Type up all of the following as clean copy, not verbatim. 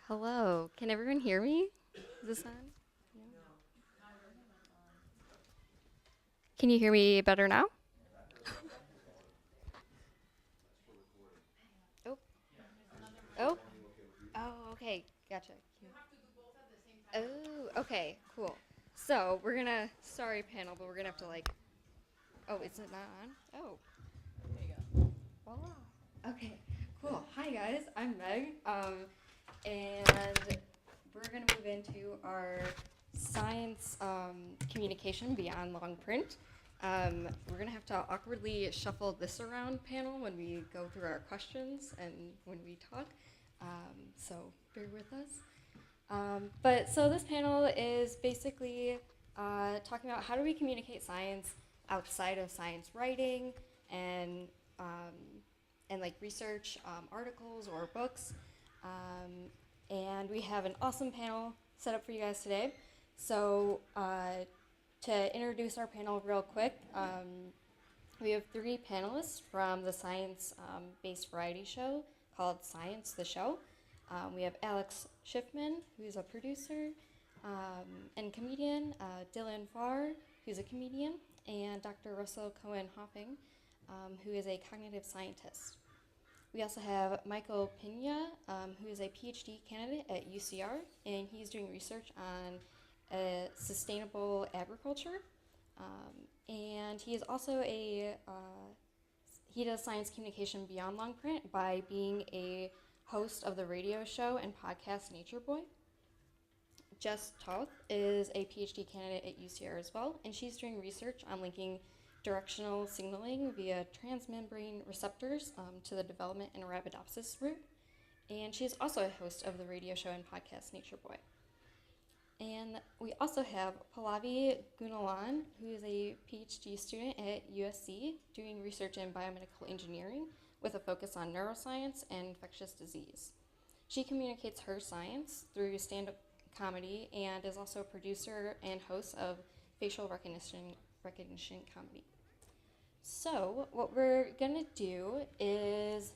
Hello. Can everyone hear me? Is this on? Yeah. Can you hear me better now? Oh. Oh. Oh, okay. Gotcha. Oh, okay. Cool. So we're gonna, sorry panel, but we're gonna have to like, oh, is it not on? Oh. There you go. Voila. Okay, cool. Hi guys, I'm Meg. And we're gonna move into our science communication beyond long print. We're gonna have to awkwardly shuffle this around panel when we go through our questions and when we talk. So bear with us. But so this panel is basically talking about how do we communicate science outside of science writing and like research articles or books. And we have an awesome panel set up for you guys today. So to introduce our panel real quick, we have 3 panelists from the science-based variety show called Science the Show. We have Alex Shifman, who's a producer and comedian, Dylan Farr, who's a comedian, and Dr. Russell Cohen-Hoffing, who is a cognitive scientist. We also have Michael Pina, who is a PhD candidate at UCR, and he's doing research on sustainable agriculture. And he is also he does science communication beyond long print by being a host of the radio show and podcast Nature Boy. Jess Toth is a PhD candidate at UCR as well, and she's doing research on linking directional signaling via transmembrane receptors to the development in Arabidopsis root. And she's also a host of the radio show and podcast Nature Boy. And we also have Pallavi Gunalan, who is a PhD student at USC doing research in biomedical engineering with a focus on neuroscience and infectious disease. She communicates her science through stand-up comedy and is also a producer and host of facial recognition comedy. So what we're gonna do is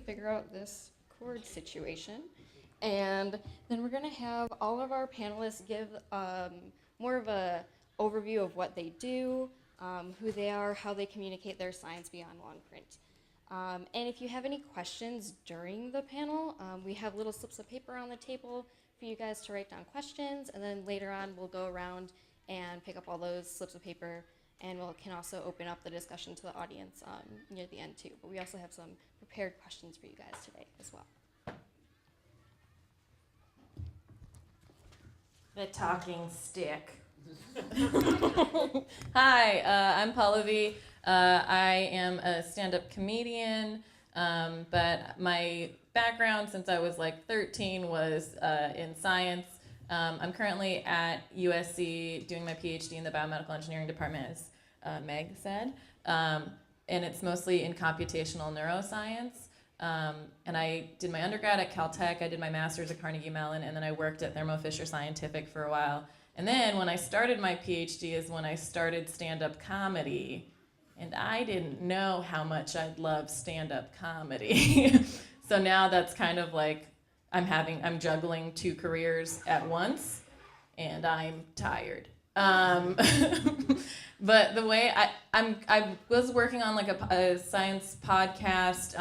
figure out this cord situation, and then we're gonna have all of our panelists give more of a overview of what they do, who they are, how they communicate their science beyond long print. And if you have any questions during the panel, we have little slips of paper on the table for you guys to write down questions, and then later on we'll go around and pick up all those slips of paper, and we can also open up the discussion to the audience near the end too. But we also have some prepared questions for you guys today as well. The talking stick. Hi, I'm Pallavi. I am a stand-up comedian, but my background since I was like 13 was in science. I'm currently at USC doing my PhD in the biomedical engineering department, as Meg said, and it's mostly in computational neuroscience. And I did my undergrad at Caltech, I did my master's at Carnegie Mellon, and then I worked at Thermo Fisher Scientific for a while. And then when I started my PhD is when I started stand-up comedy, and I didn't know how much I'd love stand-up comedy. So now that's kind of like I'm juggling 2 careers at once, and I'm tired. But the way I was working on like a science podcast.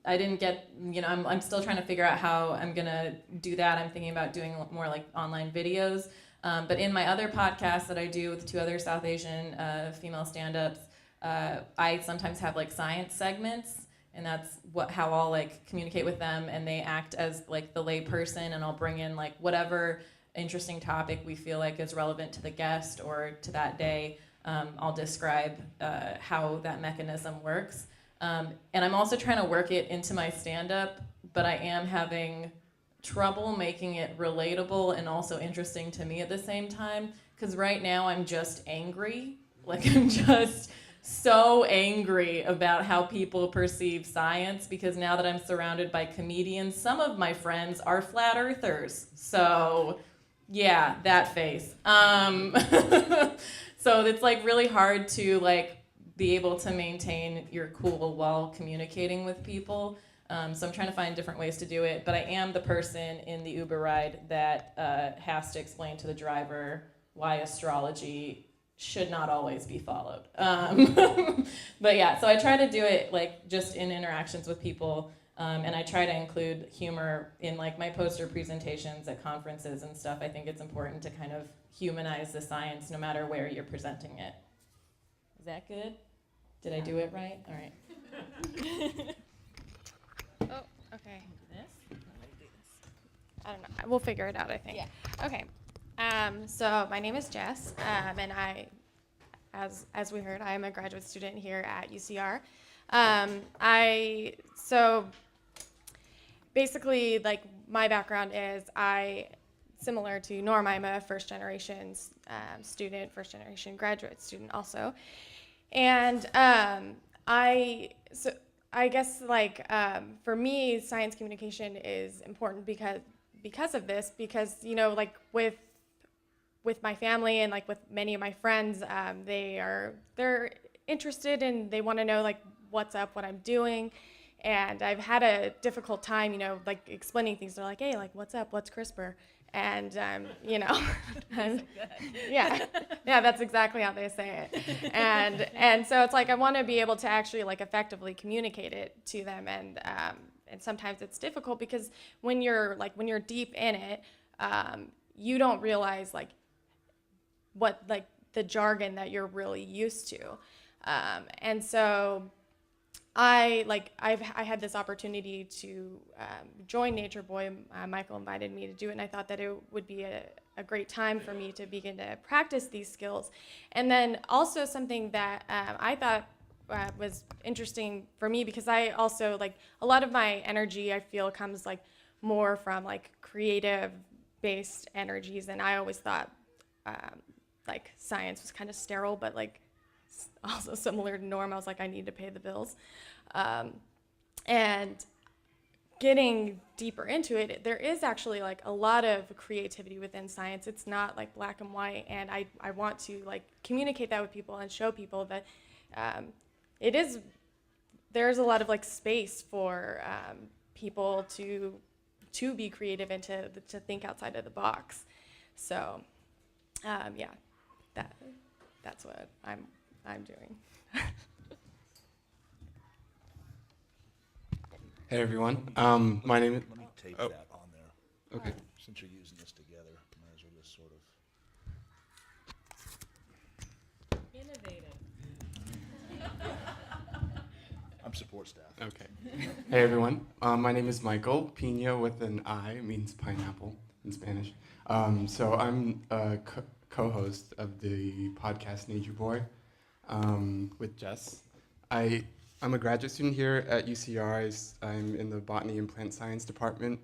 I didn't get, I'm still trying to figure out how I'm gonna do that. I'm thinking about doing more like online videos. But in my other podcast that I do with 2 other South Asian female stand-ups, I sometimes have like science segments, and that's how I'll like communicate with them, and they act as like the lay person, and I'll bring in like whatever interesting topic we feel like is relevant to the guest or to that day. I'll describe how that mechanism works. And I'm also trying to work it into my stand-up, but I am having trouble making it relatable and also interesting to me at the same time, because right now I'm just angry. Like I'm just so angry about how people perceive science, because now that I'm surrounded by comedians, some of my friends are flat earthers. So yeah, that face. So it's like really hard to like be able to maintain your cool while communicating with people. So I'm trying to find different ways to do it, but I am the person in the Uber ride that has to explain to the driver why astrology should not always be followed. But yeah, so I try to do it like just in interactions with people, and I try to include humor in like my poster presentations at conferences and stuff. I think it's important to kind of humanize the science no matter where you're presenting it. Is that good? Did I do it right? All right. Oh, okay. I don't know. We'll figure it out, I think. Yeah. Okay. So my name is Jess, and as we heard, I am a graduate student here at UCR. So basically, like my background is similar to Norm, I'm a first generation student, first generation graduate student also, and I guess like for me, science communication is important because of this, because like with my family and like with many of my friends, they're interested and they want to know like what's up, what I'm doing, and I've had a difficult time, like explaining things. They're like, hey, like what's up, what's CRISPR, and yeah, that's exactly how they say it, and so it's like I want to be able to actually like effectively communicate it to them, and sometimes it's difficult because when you're deep in it, you don't realize like what like the jargon that you're really used to, and so I had this opportunity to join Nature Boy. Michael invited me to do it, and I thought that it would be a great time for me to begin to practice these skills. And then also something that I thought was interesting for me, because I also like a lot of my energy I feel comes like more from like creative based energies, and I always thought like science was kind of sterile, but like also similar to Norm, I was like, I need to pay the bills. And getting deeper into it, there is actually like a lot of creativity within science. It's not like black and white, and I want to like communicate that with people and show people that there's a lot of like space for people to be creative and to think outside of the box. So yeah, that's what I'm doing. Hey everyone, my name is. Let me tape Oh. that on there. Okay. Since you're using this together, might as well just sort of. Innovative. I'm support staff. Okay. Hey everyone, my name is Michael. Pina with an I means pineapple in Spanish. So I'm a co-host of the podcast Nature Boy with Jess. I'm a graduate student here at UCR. I'm in the botany and plant science department,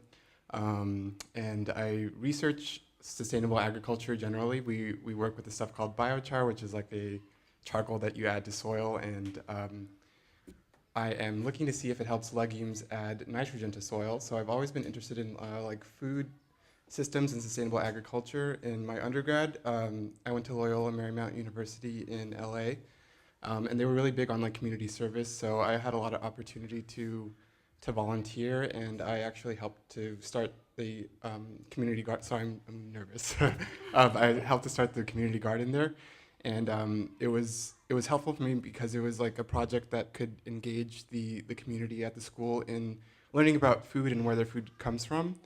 and I research sustainable agriculture generally. We work with this stuff called biochar, which is like a charcoal that you add to soil, and I am looking to see if it helps legumes add nitrogen to soil. So I've always been interested in like food systems and sustainable agriculture. In my undergrad, I went to Loyola Marymount University in LA. And they were really big on like community service, so I had a lot of opportunity to volunteer, and I actually helped to start the community garden. So I'm nervous. I helped to start the community garden there, and it was helpful for me because it was like a project that could engage the community at the school in learning about food and where their food comes from,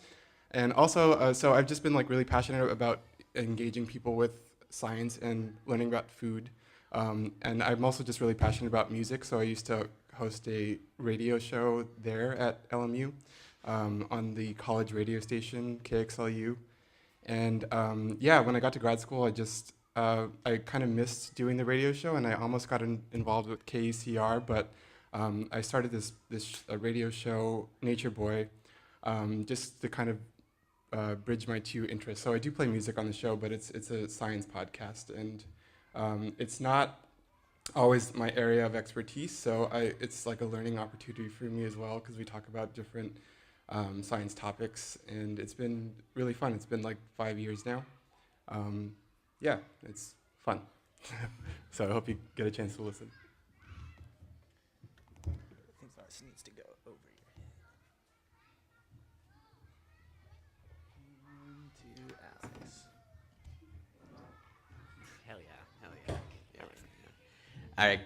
and also so I've just been like really passionate about engaging people with science and learning about food. And I'm also just really passionate about music, so I used to host a radio show there at LMU on the college radio station, KXLU. And yeah, when I got to grad school, I kind of missed doing the radio show, and I almost got involved with KECR, but I started this radio show, Nature Boy, just to kind of bridge my two interests. So I do play music on the show, but it's a science podcast, and it's not always my area of expertise, so it's like a learning opportunity for me as well, because we talk about different science topics, and it's been really fun. It's been like 5 years now. Yeah, it's fun. So I hope you get a chance to listen. This needs to go over your head. To Alex. Hell yeah. All right,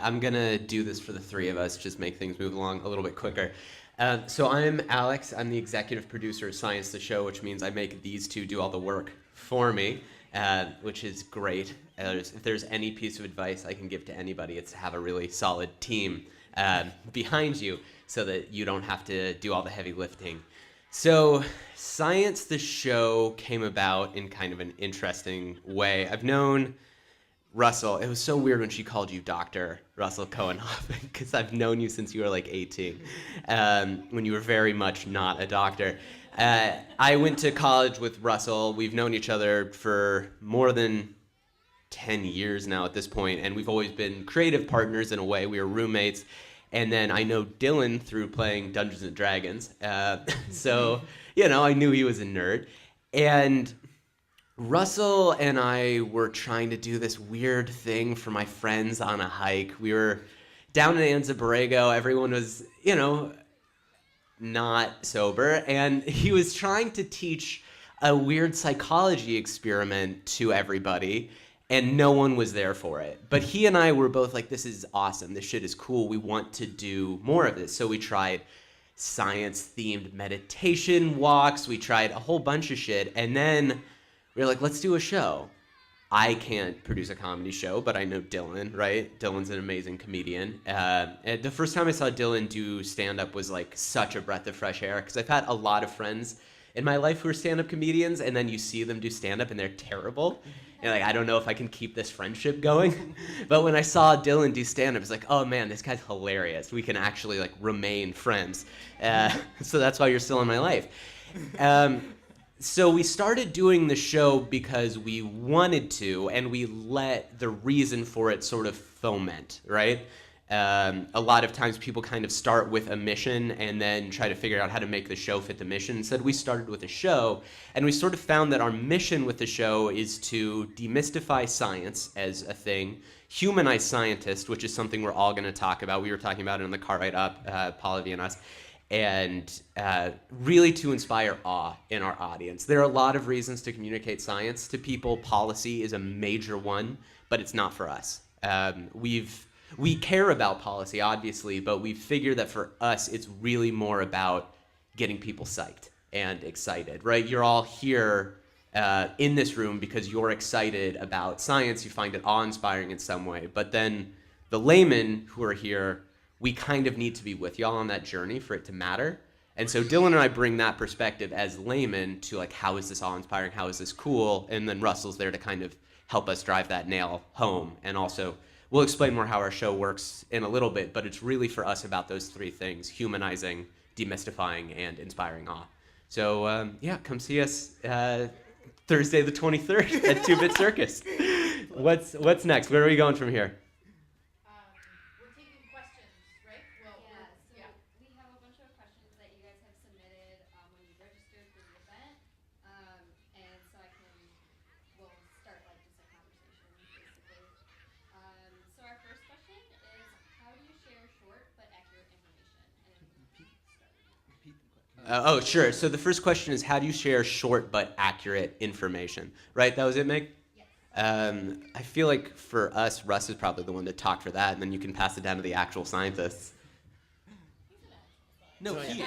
I'm gonna do this for the three of us, just make things move along a little bit quicker. So I'm Alex. I'm the executive producer of Science the Show, which means I make these two do all the work for me, which is great. If there's any piece of advice I can give to anybody, it's to have a really solid team behind you so that you don't have to do all the heavy lifting. So Science the Show came about in kind of an interesting way. I've known Russell, it was so weird when she called you Dr. Russell Cohen-Hoffing, because I've known you since you were like 18, when you were very much not a doctor. I went to college with Russell. We've known each other for more than 10 years now at this point, and we've always been creative partners in a way. We were roommates. And then I know Dylan through playing Dungeons & Dragons. So, I knew he was a nerd. And Russell and I were trying to do this weird thing for my friends on a hike. We were down in Anza Borrego. Everyone was, not sober. And he was trying to teach a weird psychology experiment to everybody. And no one was there for it. But he and I were both like, this is awesome. This shit is cool. We want to do more of this. So we tried science-themed meditation walks. We tried a whole bunch of shit. And then we were like, let's do a show. I can't produce a comedy show, but I know Dylan, right? Dylan's an amazing comedian. And the first time I saw Dylan do stand-up was like such a breath of fresh air, because I've had a lot of friends in my life who are stand-up comedians, and then you see them do stand-up and they're terrible. And like, I don't know if I can keep this friendship going. But when I saw Dylan do stand-up, it's like, oh man, this guy's hilarious. We can actually like remain friends. So that's why you're still in my life. So we started doing the show because we wanted to, and we let the reason for it sort of foment, right? A lot of times people kind of start with a mission and then try to figure out how to make the show fit the mission. Instead, we started with a show, and we sort of found that our mission with the show is to demystify science as a thing, humanize scientists, which is something we're all going to talk about. We were talking about it on the car ride up, Pallavi and us, and really to inspire awe in our audience. There are a lot of reasons to communicate science to people. Policy is a major one, but it's not for us. We care about policy, obviously, but we figure that for us, it's really more about getting people psyched and excited, right? You're all here in this room because you're excited about science. You find it awe-inspiring in some way. But then the laymen who are here, we kind of need to be with y'all on that journey for it to matter. And so Dylan and I bring that perspective as laymen to like, how is this awe-inspiring? How is this cool? And then Russell's there to kind of help us drive that nail home. And also, we'll explain more how our show works in a little bit, but it's really for us about those three things: humanizing, demystifying, and inspiring awe. So come see us Thursday the 23rd at 2-Bit Circus. What's next? Where are we going from here? We're taking questions, right? So we have a bunch of questions that you guys have submitted when you registered for the event, and so we'll start like just a conversation basically. So our first question is, how do you share short but accurate information? Sure. So the first question is, how do you share short but accurate information? Right? That was it, Meg? Yes. I feel like for us, Russ is probably the one to talk for that, and then you can pass it down to the actual scientists. No, he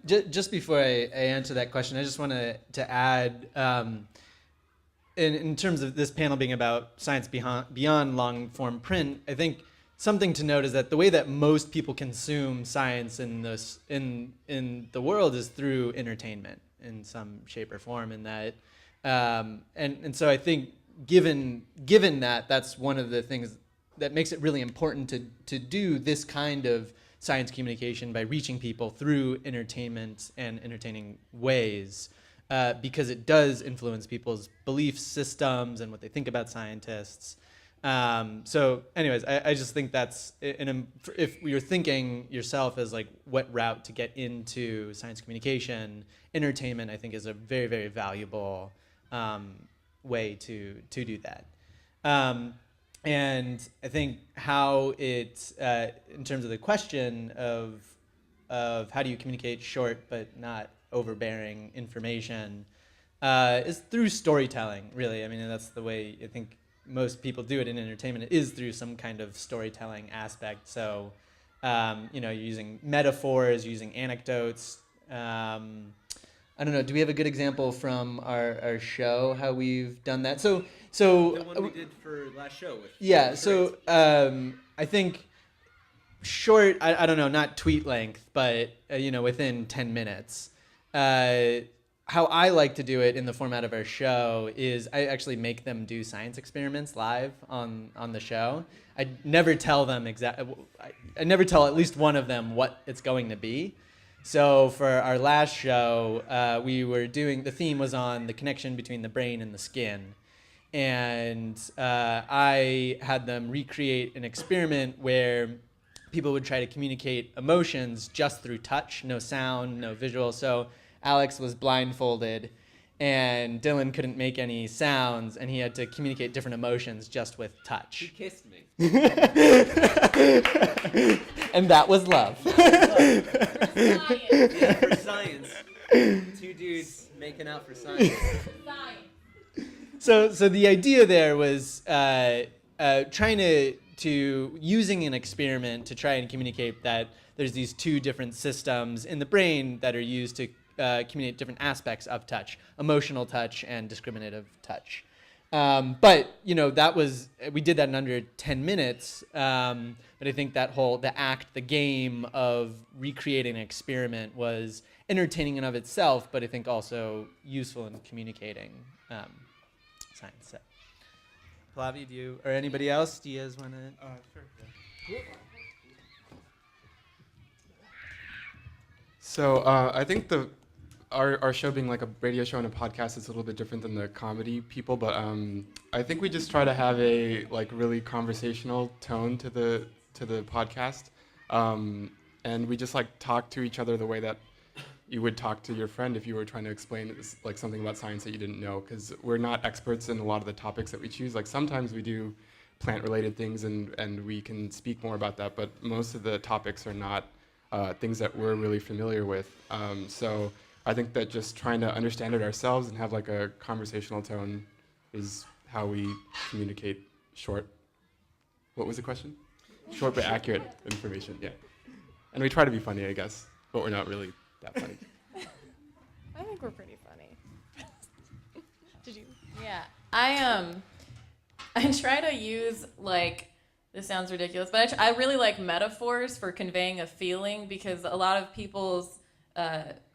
is. Just before I answer that question, I just want to add, in terms of this panel being about science beyond long-form print, I think something to note is that the way that most people consume science in the world is through entertainment in some shape or form. And that, and so I think given that, that's one of the things that makes it really important to do this kind of science communication by reaching people through entertainment and entertaining ways, because it does influence people's belief systems and what they think about scientists. So anyways, I just think that's, if you're thinking yourself as like what route to get into science communication, entertainment I think is a very, very valuable way to do that. And I think how it, in terms of the question of how do you communicate short but not overbearing information, is through storytelling, really. I mean, that's the way I think most people do it in entertainment, is through some kind of storytelling aspect. So, you're using metaphors, using anecdotes. I don't know, do we have a good example from our show, how we've done that? So The one we did for last show. yeah, so I think short, I don't know, not tweet length, but within 10 minutes. How I like to do it in the format of our show is I actually make them do science experiments live on the show. I never tell them I never tell at least one of them what it's going to be. So for our last show, the theme was on the connection between the brain and the skin. And I had them recreate an experiment where people would try to communicate emotions just through touch, no sound, no visual. So Alex was blindfolded, and Dylan couldn't make any sounds, and he had to communicate different emotions just with He touch. kissed me. And that was love. Yeah, for science. 2 dudes making out for science. So the idea there was trying to using an experiment to try and communicate that there's these 2 different systems in the brain that are used to communicate different aspects of touch: emotional touch and discriminative touch. But we did that in under 10 minutes. But I think the game of recreating an experiment was entertaining in of itself, but I think also useful in communicating science. So. Pallavi, do you or anybody else? Do you guys want to? Sure. Yeah. So I think our show being like a radio show and a podcast is a little bit different than the comedy people, but I think we just try to have a really conversational tone to the podcast, and we just talk to each other the way that you would talk to your friend if you were trying to explain something about science that you didn't know, because we're not experts in a lot of the topics that we choose. Sometimes we do plant-related things and we can speak more about that, but most of the topics are not things that we're really familiar with. So I think that just trying to understand it ourselves and have a conversational tone is how we communicate short. What was the question? Short but accurate information, yeah. And we try to be funny, I guess, but we're not really that funny. I think we're pretty funny. Did you? Yeah, I try to use this sounds ridiculous, but I really like metaphors for conveying a feeling, because a lot of people's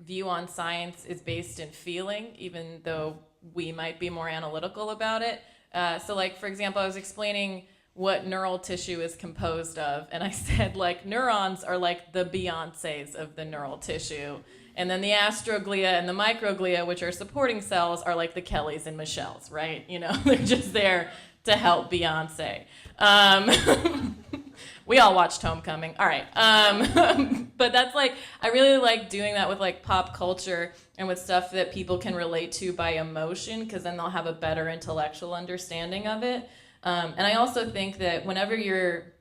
view on science is based in feeling, even though we might be more analytical about it. So for example, I was explaining what neural tissue is composed of, and I said neurons are the Beyoncés of the neural tissue, and then the astroglia and the microglia, which are supporting cells, are the Kellys and Michelles, right? They're just there to help Beyonce. We all watched Homecoming. All right. But that's I really like doing that with pop culture and with stuff that people can relate to by emotion, because then they'll have a better intellectual understanding of it. And I also think that whenever you're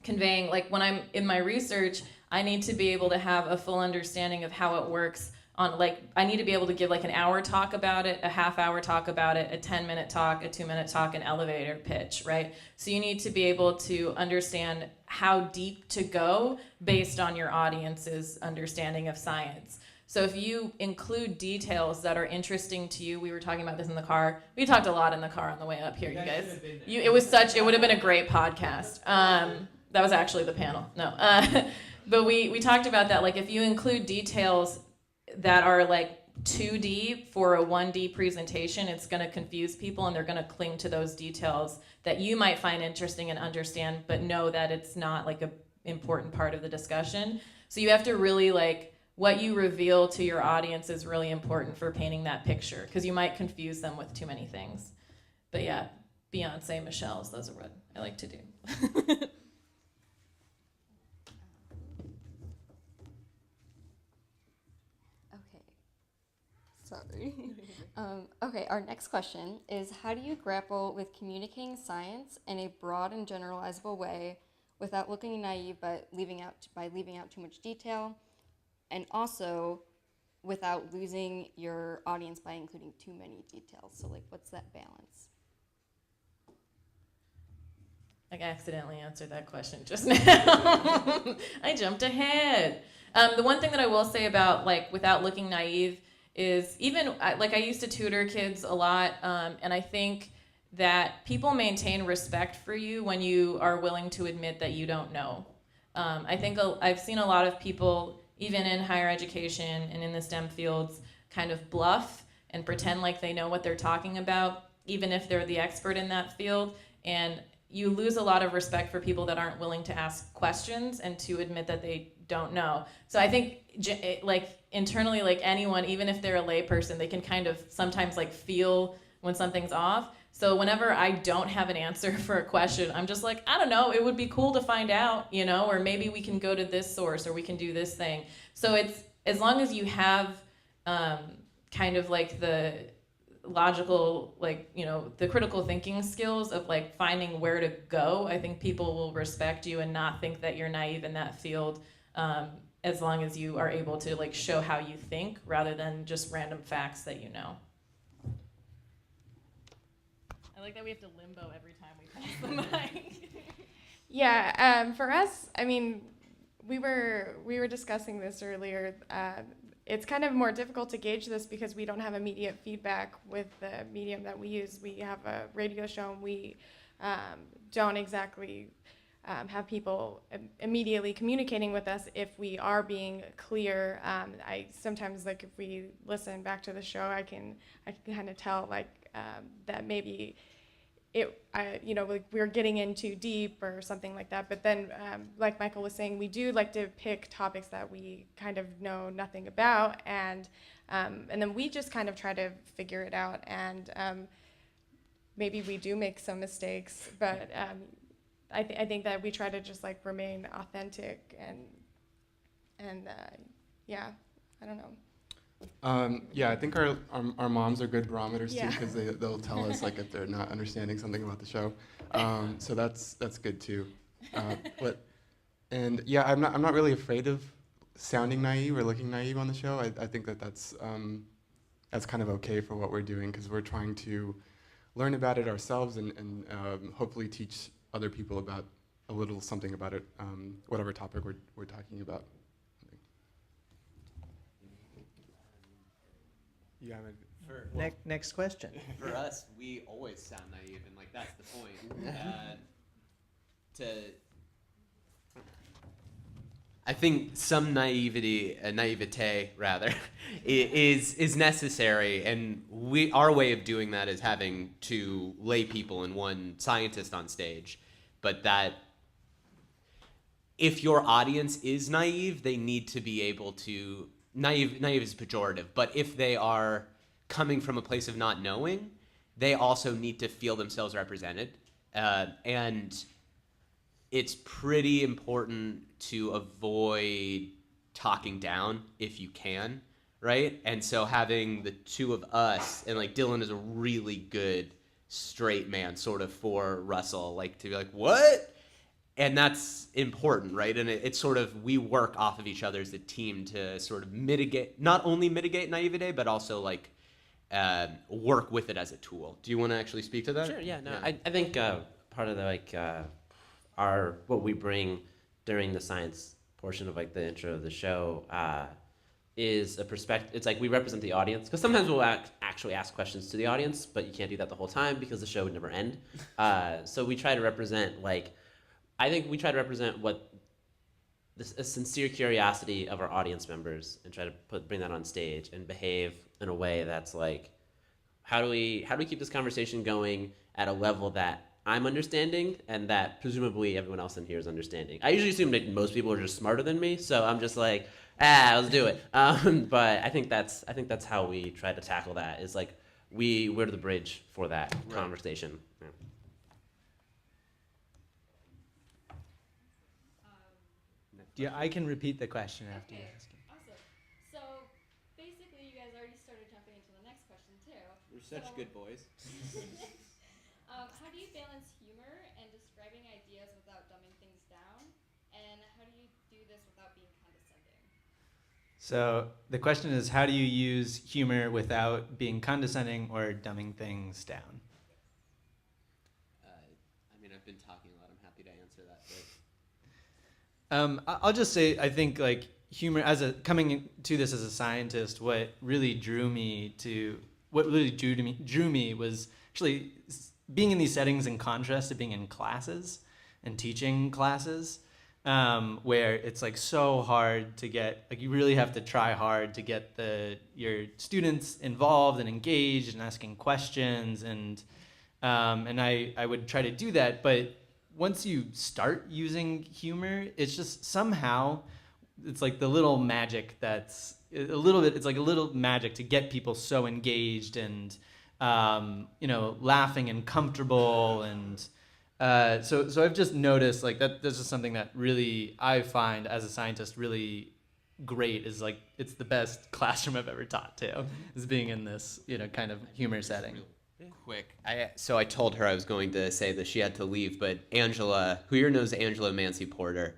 conveying, when I'm in my research, I need to be able to have a full understanding of how it works on, I need to be able to give an hour talk about it, a half-hour talk about it, a 10-minute talk, a 2-minute talk, an elevator pitch, right? So you need to be able to understand how deep to go based on your audience's understanding of science. So if you include details that are interesting to you, we were talking about this in the car. We talked a lot in the car on the way up here, you guys. It would have been a great podcast. That was actually the panel. No. But we talked about that. If you include details that are 2D for a 1D presentation, it's going to confuse people, and they're going to cling to those details that you might find interesting and understand, but know that it's not a important part of the discussion. So you have to really what you reveal to your audience is really important for painting that picture, because you might confuse them with too many things. But yeah, Beyonce, Michelle's, those are what I like to do. Okay. Sorry. Okay, our next question is, how do you grapple with communicating science in a broad and generalizable way without looking naive but leaving out too much detail, and also without losing your audience by including too many details? So like, what's that balance? I accidentally answered that question just now. I jumped ahead. The one thing that I will say about like without looking naive is even like I used to tutor kids a lot, and I think that people maintain respect for you when you are willing to admit that you don't know. I think I've seen a lot of people, even in higher education and in the STEM fields, kind of bluff and pretend like they know what they're talking about, even if they're the expert in that field. And you lose a lot of respect for people that aren't willing to ask questions and to admit that they don't know. So I think like internally, like anyone, even if they're a layperson, they can kind of sometimes like feel when something's off. So whenever I don't have an answer for a question, I'm just like, I don't know, it would be cool to find out, you know, or maybe we can go to this source or we can do this thing. So it's, as long as you have kind of like the logical, like, you know, the critical thinking skills of like finding where to go, I think people will respect you and not think that you're naive in that field, as long as you are able to like show how you think rather than just random facts that you know. I like that we have to limbo every time we pass the mic. Yeah, for us, I mean, we were discussing this earlier. It's kind of more difficult to gauge this because we don't have immediate feedback with the medium that we use. We have a radio show, and we don't exactly have people immediately communicating with us if we are being clear. I sometimes, like, if we listen back to the show, I can kind of tell like that maybe you know, like we're getting in too deep or something like that. But then, like Michael was saying, we do like to pick topics that we kind of know nothing about, and then we just kind of try to figure it out. And maybe we do make some mistakes, but I think that we try to just like remain authentic and yeah, I don't know. Yeah, I think our moms are good barometers too, Yeah. because they'll tell us like if they're not understanding something about the show. So that's good too. And yeah, I'm not really afraid of sounding naive or looking naive on the show. I think that's kind of okay for what we're doing, because we're trying to learn about it ourselves and hopefully teach other people about a little something about it, whatever topic we're talking about. You have Next question. For us, we always sound naive, and like that's the point. I think some naivete rather, is necessary, and our way of doing that is having two lay people and one scientist on stage. But that if your audience is naive, they need to be able to. Naive is pejorative, but if they are coming from a place of not knowing, they also need to feel themselves represented. And it's pretty important to avoid talking down if you can, right? And so having the two of us, and like Dylan is a really good straight man sort of for Russell, like to be like, what? And that's important, right? And it's sort of, we work off of each other as a team to sort of not only mitigate naivete, but also like work with it as a tool. Do you want to actually speak to that? Sure, yeah. No, yeah. I think part of the, like, what we bring during the science portion of like the intro of the show is a perspective. It's like we represent the audience, because sometimes we'll actually ask questions to the audience, but you can't do that the whole time because the show would never end. So we try to represent what a sincere curiosity of our audience members, and try to bring that on stage and behave in a way that's like, how do we keep this conversation going at a level that I'm understanding and that presumably everyone else in here is understanding. I usually assume that most people are just smarter than me, so I'm just like, let's do it. But I think that's how we try to tackle that. Is like we're the bridge for that conversation. Yeah. Yeah, I can repeat the question after you Okay. ask it. Awesome. So basically, you guys already started jumping into the next question too. such good boys. How do you balance humor and describing ideas without dumbing things down? And how do you do this without being condescending? So the question is, how do you use humor without being condescending or dumbing things down? I mean, I've been talking a lot. I'm happy to answer that. I'll just say, I think like humor, coming to this as a scientist, what really drew me was actually being in these settings in contrast to being in classes and teaching classes, where it's like so hard to get, like you really have to try hard to get your students involved and engaged and asking questions, and I would try to do that, but once you start using humor, it's just somehow, it's like the little magic it's like a little magic to get people so engaged and, laughing and comfortable. And so I've just noticed like that's just something that really I find as a scientist really great, is like, it's the best classroom I've ever taught to, is being in this, kind of humor setting. Quick. So I told her I was going to say that she had to leave, but Angela, who here knows Angela Mancy Porter,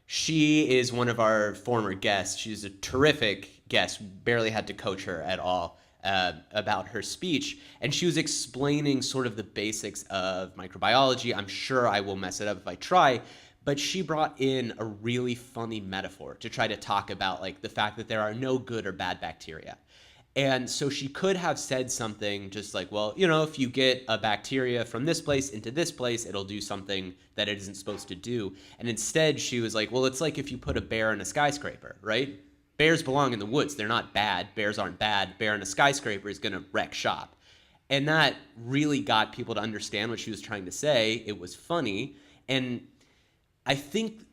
she is one of our former guests. She's a terrific guest. Barely had to coach her at all about her speech. And she was explaining sort of the basics of microbiology. I'm sure I will mess it up if I try, but she brought in a really funny metaphor to try to talk about like the fact that there are no good or bad bacteria. And so she could have said something just like, well, if you get a bacteria from this place into this place, it'll do something that it isn't supposed to do. And instead she was like, well, it's like if you put a bear in a skyscraper, right? Bears belong in the woods. They're not bad. Bears aren't bad. Bear in a skyscraper is going to wreck shop. And that really got people to understand what she was trying to say. It was funny. And I think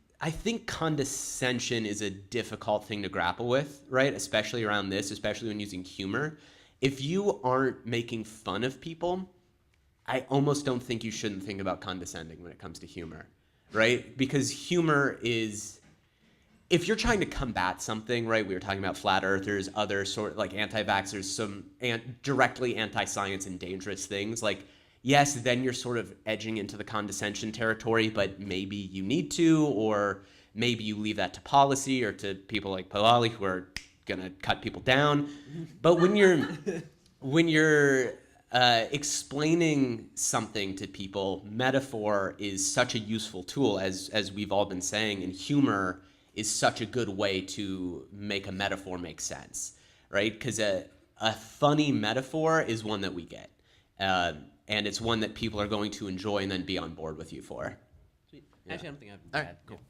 condescension is a difficult thing to grapple with, right? Especially around this, especially when using humor. If you aren't making fun of people, I almost don't think you shouldn't think about condescending when it comes to humor, right? Because humor is, if you're trying to combat something, right? We were talking about flat earthers, other sort like anti-vaxxers, some directly anti-science and dangerous things. Like, yes, then you're sort of edging into the condescension territory, but maybe you need to, or maybe you leave that to policy or to people like Pallavi who are gonna cut people down. But when you're explaining something to people, metaphor is such a useful tool, as we've all been saying, and humor is such a good way to make a metaphor make sense, right? Because a funny metaphor is one that we get. And it's one that people are going to enjoy and then be on board with you for. Sweet. Yeah. Actually, I don't think I've All right, cool.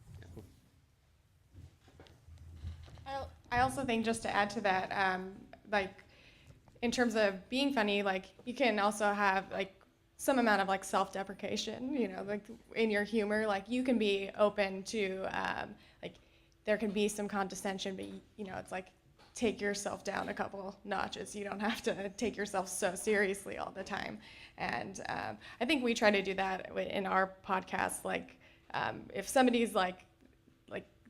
I also think, just to add to that, like in terms of being funny, like you can also have like some amount of like self-deprecation, like in your humor. Like you can be open to like there can be some condescension, but it's like take yourself down a couple notches. You don't have to take yourself so seriously all the time. And I think we try to do that in our podcast. Like if somebody's like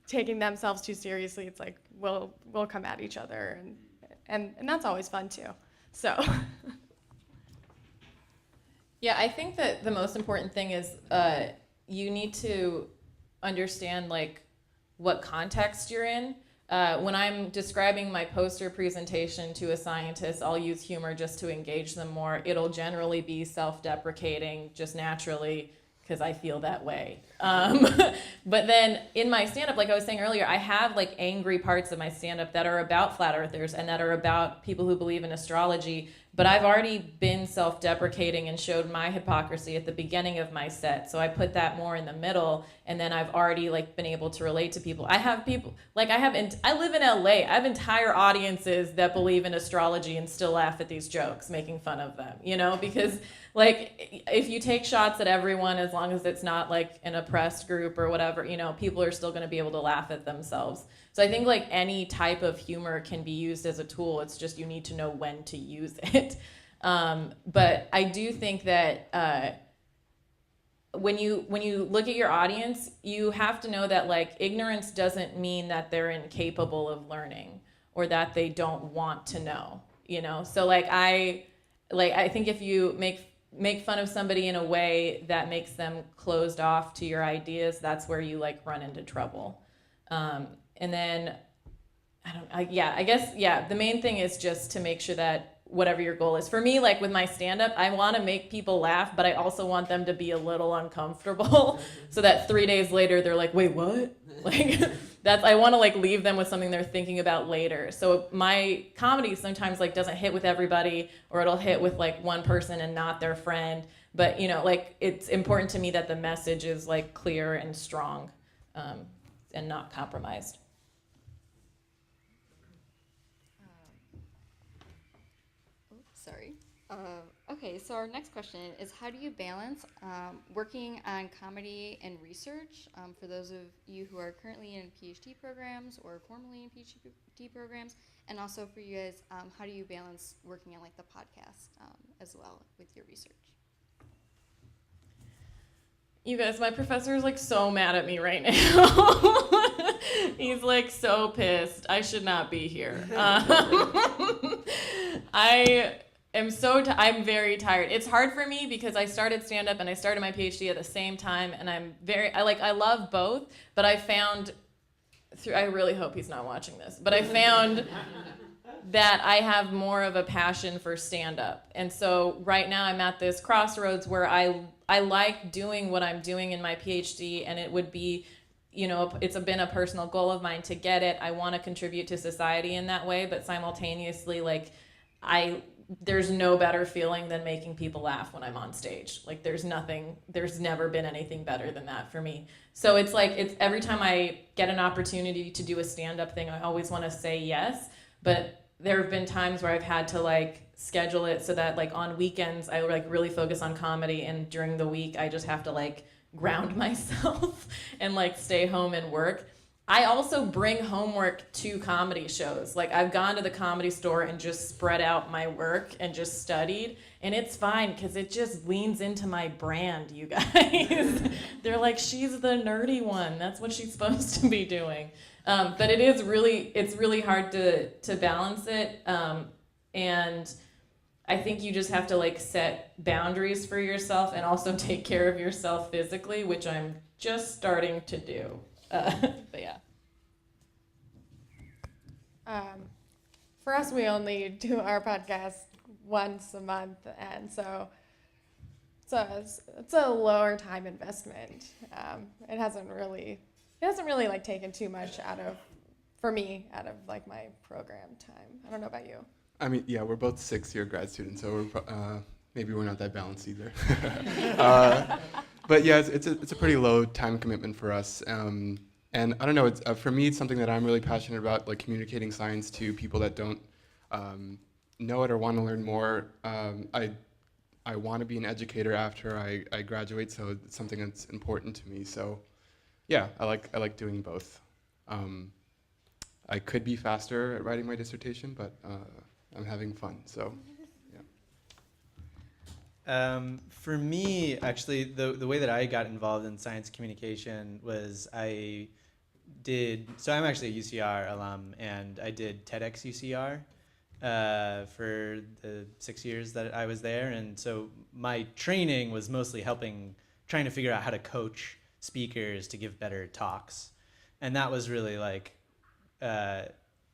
taking themselves too seriously, it's like we'll come at each other, and that's always fun too. So Yeah, I think that the most important thing is you need to understand like what context you're in. When I'm describing my poster presentation to a scientist, I'll use humor just to engage them more. It'll generally be self-deprecating, just naturally, because I feel that way. But then in my stand-up, like I was saying earlier, I have like angry parts of my stand-up that are about flat earthers and that are about people who believe in astrology. But I've already been self-deprecating and showed my hypocrisy at the beginning of my set. So I put that more in the middle, and then I've already like been able to relate to people. I have people, like I live in LA. I have entire audiences that believe in astrology and still laugh at these jokes, making fun of them, because like if you take shots at everyone, as long as it's not like an oppressed group or whatever, people are still gonna be able to laugh at themselves. So I think like any type of humor can be used as a tool. It's just you need to know when to use it. But I do think that when you look at your audience, you have to know that like ignorance doesn't mean that they're incapable of learning or that they don't want to know. you know? So I think if you make fun of somebody in a way that makes them closed off to your ideas, that's where you run into trouble. And then I guess the main thing is just to make sure that whatever your goal is. For me, with my stand-up, I want to make people laugh, but I also want them to be a little uncomfortable so that 3 days later they're like, wait, what? I want to leave them with something they're thinking about later. So my comedy sometimes doesn't hit with everybody, or it'll hit with one person and not their friend. But it's important to me that the message is clear and strong, and not compromised. Sorry. Okay, so our next question is, how do you balance working on comedy and research for those of you who are currently in PhD programs or formerly in PhD programs, and also for you guys, how do you balance working on the podcast as well with your research? You guys, my professor is so mad at me right now. He's so pissed. I should not be here. I'm very tired. It's hard for me because I started stand-up and I started my PhD at the same time, and I love both, but I found I really hope he's not watching this, but I found that I have more of a passion for stand-up. And so right now I'm at this crossroads where I like doing what I'm doing in my PhD, and it would be, it's been a personal goal of mine to get it. I want to contribute to society in that way, but simultaneously, there's no better feeling than making people laugh when I'm on stage. There's never been anything better than that for me. So it's every time I get an opportunity to do a stand-up thing, I always want to say yes. But there have been times where I've had to schedule it so that on weekends I really focus on comedy, and during the week I just have to ground myself and stay home and work. I also bring homework to comedy shows. I've gone to the Comedy Store and just spread out my work and just studied, and it's fine because it just leans into my brand, you guys. They're she's the nerdy one. That's what she's supposed to be doing. But it's really hard to balance it. And I think you just have to set boundaries for yourself and also take care of yourself physically, which I'm just starting to do. But yeah. For us, we only do our podcast once a month, and so it's a lower time investment. It hasn't really taken too much out of my program time. I don't know about you. I mean, yeah, we're both 6-year grad students, so maybe we're not that balanced either. But yeah, it's a pretty low time commitment for us. And I don't know, for me, it's something that I'm really passionate about, communicating science to people that don't know it or want to learn more. I want to be an educator after I graduate, so it's something that's important to me. So yeah, I like doing both. I could be faster at writing my dissertation, but I'm having fun, so yeah. For me, actually, the way that I got involved in science communication was so I'm actually a UCR alum, and I did TEDx UCR for the 6 years that I was there. And so my training was mostly trying to figure out how to coach speakers to give better talks. And that was really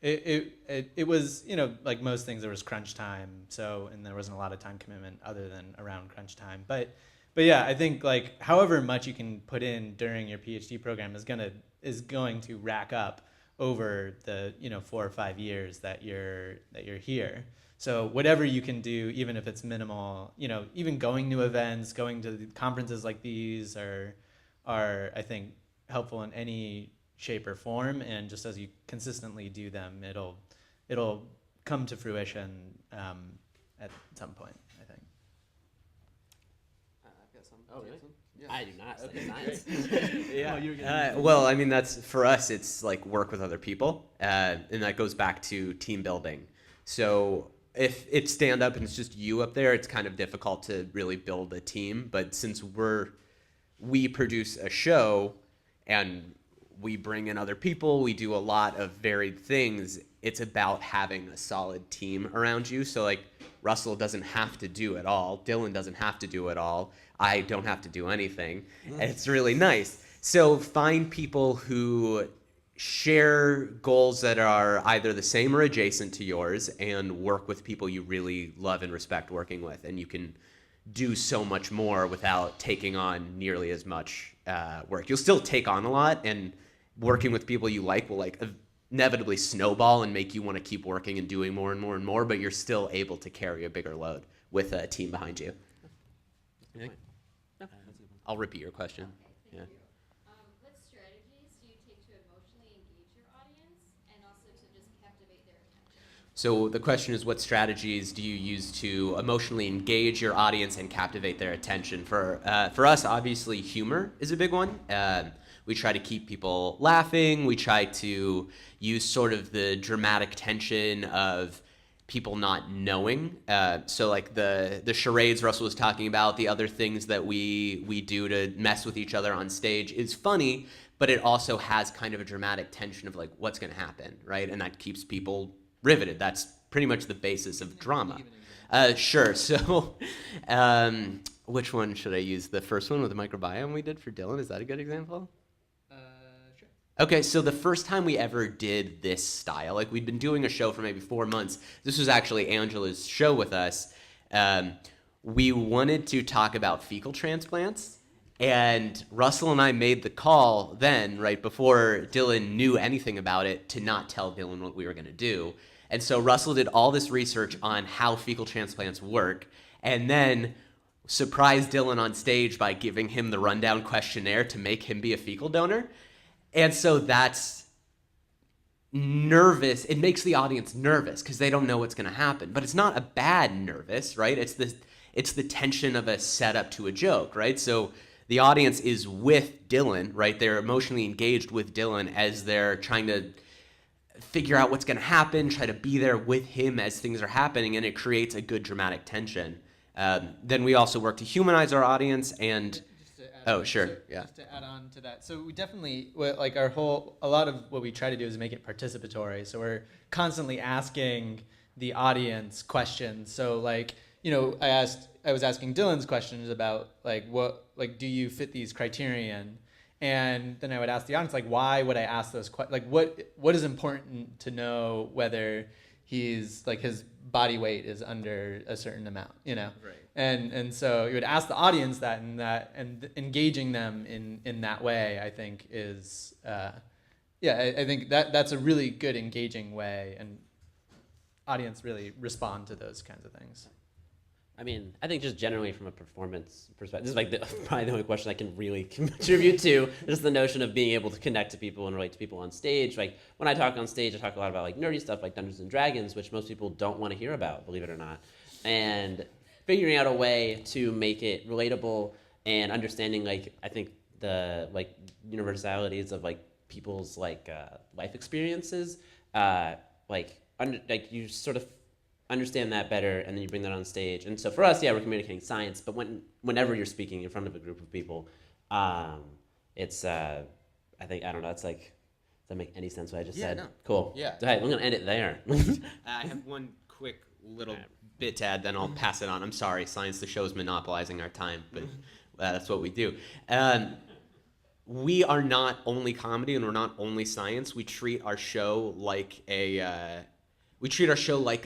it was, like most things, there was crunch time. And there wasn't a lot of time commitment other than around crunch time. But yeah, I think however much you can put in during your PhD program is going to rack up over the 4 or 5 years that you're here. So whatever you can do, even if it's minimal, even going to events, going to conferences like these are I think helpful in any shape or form. And just as you consistently do them, it'll come to fruition at some point, I think. Oh, really? Yeah. I do not study science. Yeah. Well, I mean, that's for us. It's work with other people, and that goes back to team building. So if it's stand up and it's just you up there, it's kind of difficult to really build a team. But since we produce a show and we bring in other people, we do a lot of varied things. it's about having a solid team around you. So like Russell doesn't have to do it all. Dylan doesn't have to do it all. I don't have to do anything. And it's really nice. So find people who share goals that are either the same or adjacent to yours, and work with people you really love and respect working with. And you can do so much more without taking on nearly as much work. You'll still take on a lot, and working with people you like will like inevitably snowball and make you want to keep working and doing more and more and more, but you're still able to carry a bigger load with a team behind you. Yeah. I'll repeat your question. Yeah. What strategies do you take to emotionally engage your audience and also to just captivate their attention? So the question is, what strategies do you use to emotionally engage your audience and captivate their attention? For us, obviously, humor is a big one. We try to keep people laughing. We try to use sort of the dramatic tension of people not knowing. So like the charades Russell was talking about, the other things that we do to mess with each other on stage is funny, but it also has kind of a dramatic tension of like what's going to happen, right? And that keeps people riveted. That's pretty much the basis of drama. Sure. So which one should I use? The first one with the microbiome we did for Dylan? Is that a good example? Sure. Okay, so the first time we ever did this style, like we'd been doing a show for maybe 4 months. This was actually Angela's show with us. We wanted to talk about fecal transplants, and Russell and I made the call then, right before Dylan knew anything about it, to not tell Dylan what we were going to do. And so Russell did all this research on how fecal transplants work, and then surprised Dylan on stage by giving him the rundown questionnaire to make him be a fecal donor. And so that's nervous. It makes the audience nervous because they don't know what's going to happen. But it's not a bad nervous, right? It's the tension of a setup to a joke, right? So the audience is with Dylan, right? They're emotionally engaged with Dylan as they're trying to figure out what's going to happen, try to be there with him as things are happening, and it creates a good dramatic tension. Then we also work to humanize our audience and... Oh, sure. Yeah. Just to add on to that, so we definitely like a lot of what we try to do is make it participatory. So we're constantly asking the audience questions. So like, I was asking Dylan's questions about do you fit these criterion, and then I would ask the audience like, why would I ask those questions? Like, what is important to know whether he's like his body weight is under a certain amount, Right. And so you would ask the audience that, and engaging them in that way, I think is I think that's a really good engaging way, and audience really respond to those kinds of things. I mean, I think just generally from a performance perspective, this is like probably the only question I can really contribute to. Just the notion of being able to connect to people and relate to people on stage. Like when I talk on stage, I talk a lot about like nerdy stuff like Dungeons and Dragons, which most people don't want to hear about, believe it or not. And figuring out a way to make it relatable and understanding like I think the like universalities of like people's like life experiences, you sort of understand that better, and then you bring that on stage. And so for us, we're communicating science, but whenever you're speaking in front of a group of people, it's I don't know, it's like, does that make any sense what I just said? No. Cool. Yeah. So, hey, I'm gonna end it there. I have one quick little bit to add, then I'll pass it on. I'm sorry, Science the Show is monopolizing our time, but that's what we do. We are not only comedy and we're not only science. We treat our show like a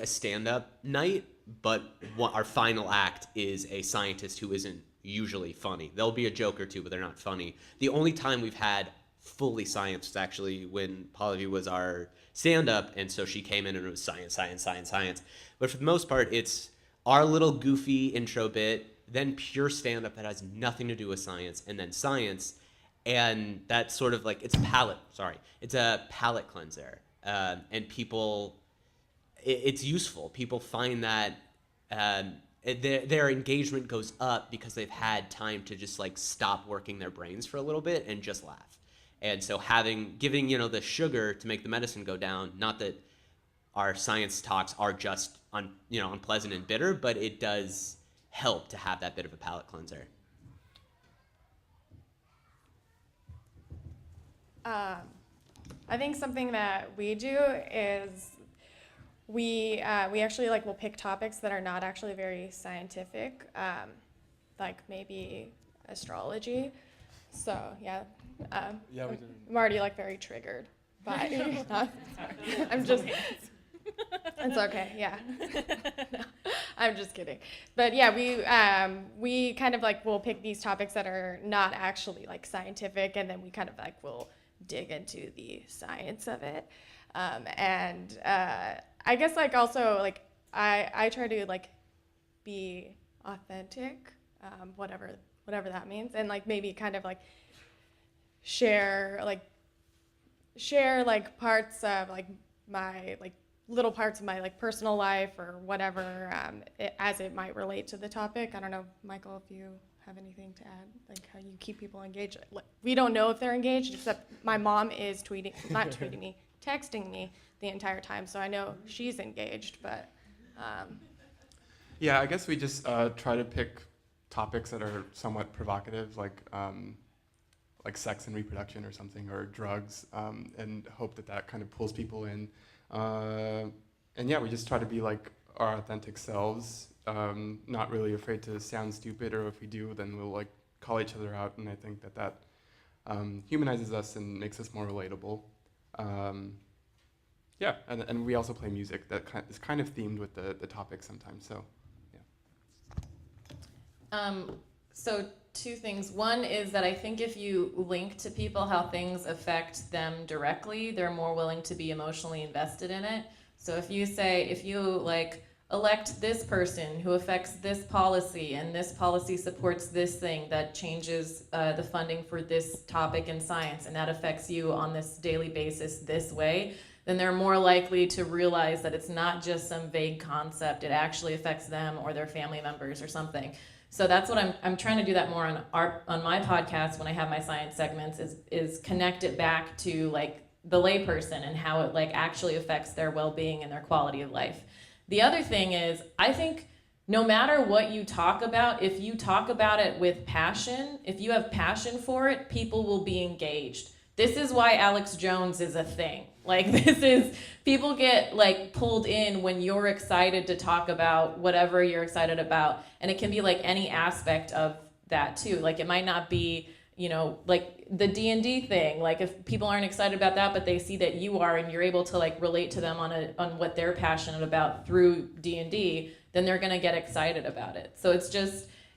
stand-up night, but our final act is a scientist who isn't usually funny. There'll be a joke or two, but they're not funny. The only time we've had fully science was actually when Pallavi was our stand-up, and so she came in and it was science, science, science, science. But for the most part, it's our little goofy intro bit, then pure stand-up that has nothing to do with science, and then science. And that's sort of like, it's a palate cleanser. And people... It's useful. People find that their engagement goes up because they've had time to just like stop working their brains for a little bit and just laugh. And so giving the sugar to make the medicine go down, not that our science talks are just unpleasant and bitter, but it does help to have that bit of a palate cleanser. I think something that we do is we actually like will pick topics that are not actually very scientific, like maybe astrology. So yeah, Yeah, we did. I'm already like very triggered by. I'm just. It's okay. Yeah. No, I'm just kidding. But yeah, we kind of like will pick these topics that are not actually like scientific, and then we kind of like will dig into the science of it. And I guess like also like I try to like be authentic, whatever that means, and like maybe kind of like share like parts of like my like little parts of my like personal life or whatever, as it might relate to the topic. I don't know, Michael, if you have anything to add, like how you keep people engaged. Like, we don't know if they're engaged, except my mom is texting me the entire time, so I know she's engaged, but. Yeah, I guess we just try to pick topics that are somewhat provocative, like sex and reproduction or something, or drugs, and hope that kind of pulls people in. And yeah, we just try to be like our authentic selves, not really afraid to sound stupid, or if we do, then we'll like call each other out, and I think that humanizes us and makes us more relatable. Yeah, and we also play music that is kind of themed with the topic sometimes, so yeah. So two things. One is that I think if you link to people how things affect them directly, they're more willing to be emotionally invested in it. So if you like elect this person who affects this policy, and this policy supports this thing that changes the funding for this topic in science, and that affects you on this daily basis this way, then they're more likely to realize that it's not just some vague concept, it actually affects them or their family members or something. So that's what I'm trying to do that more on my podcast when I have my science segments, is connect it back to like the layperson and how it like actually affects their well-being and their quality of life. The other thing is, I think no matter what you talk about, if you talk about it with passion, if you have passion for it, people will be engaged. This is why Alex Jones is a thing. Like, people get like pulled in when you're excited to talk about whatever you're excited about. And it can be like any aspect of that too. Like, it might not be, like the D&D thing. Like, if people aren't excited about that, but they see that you are, and you're able to like relate to them on what they're passionate about through D&D, then they're gonna get excited about it. So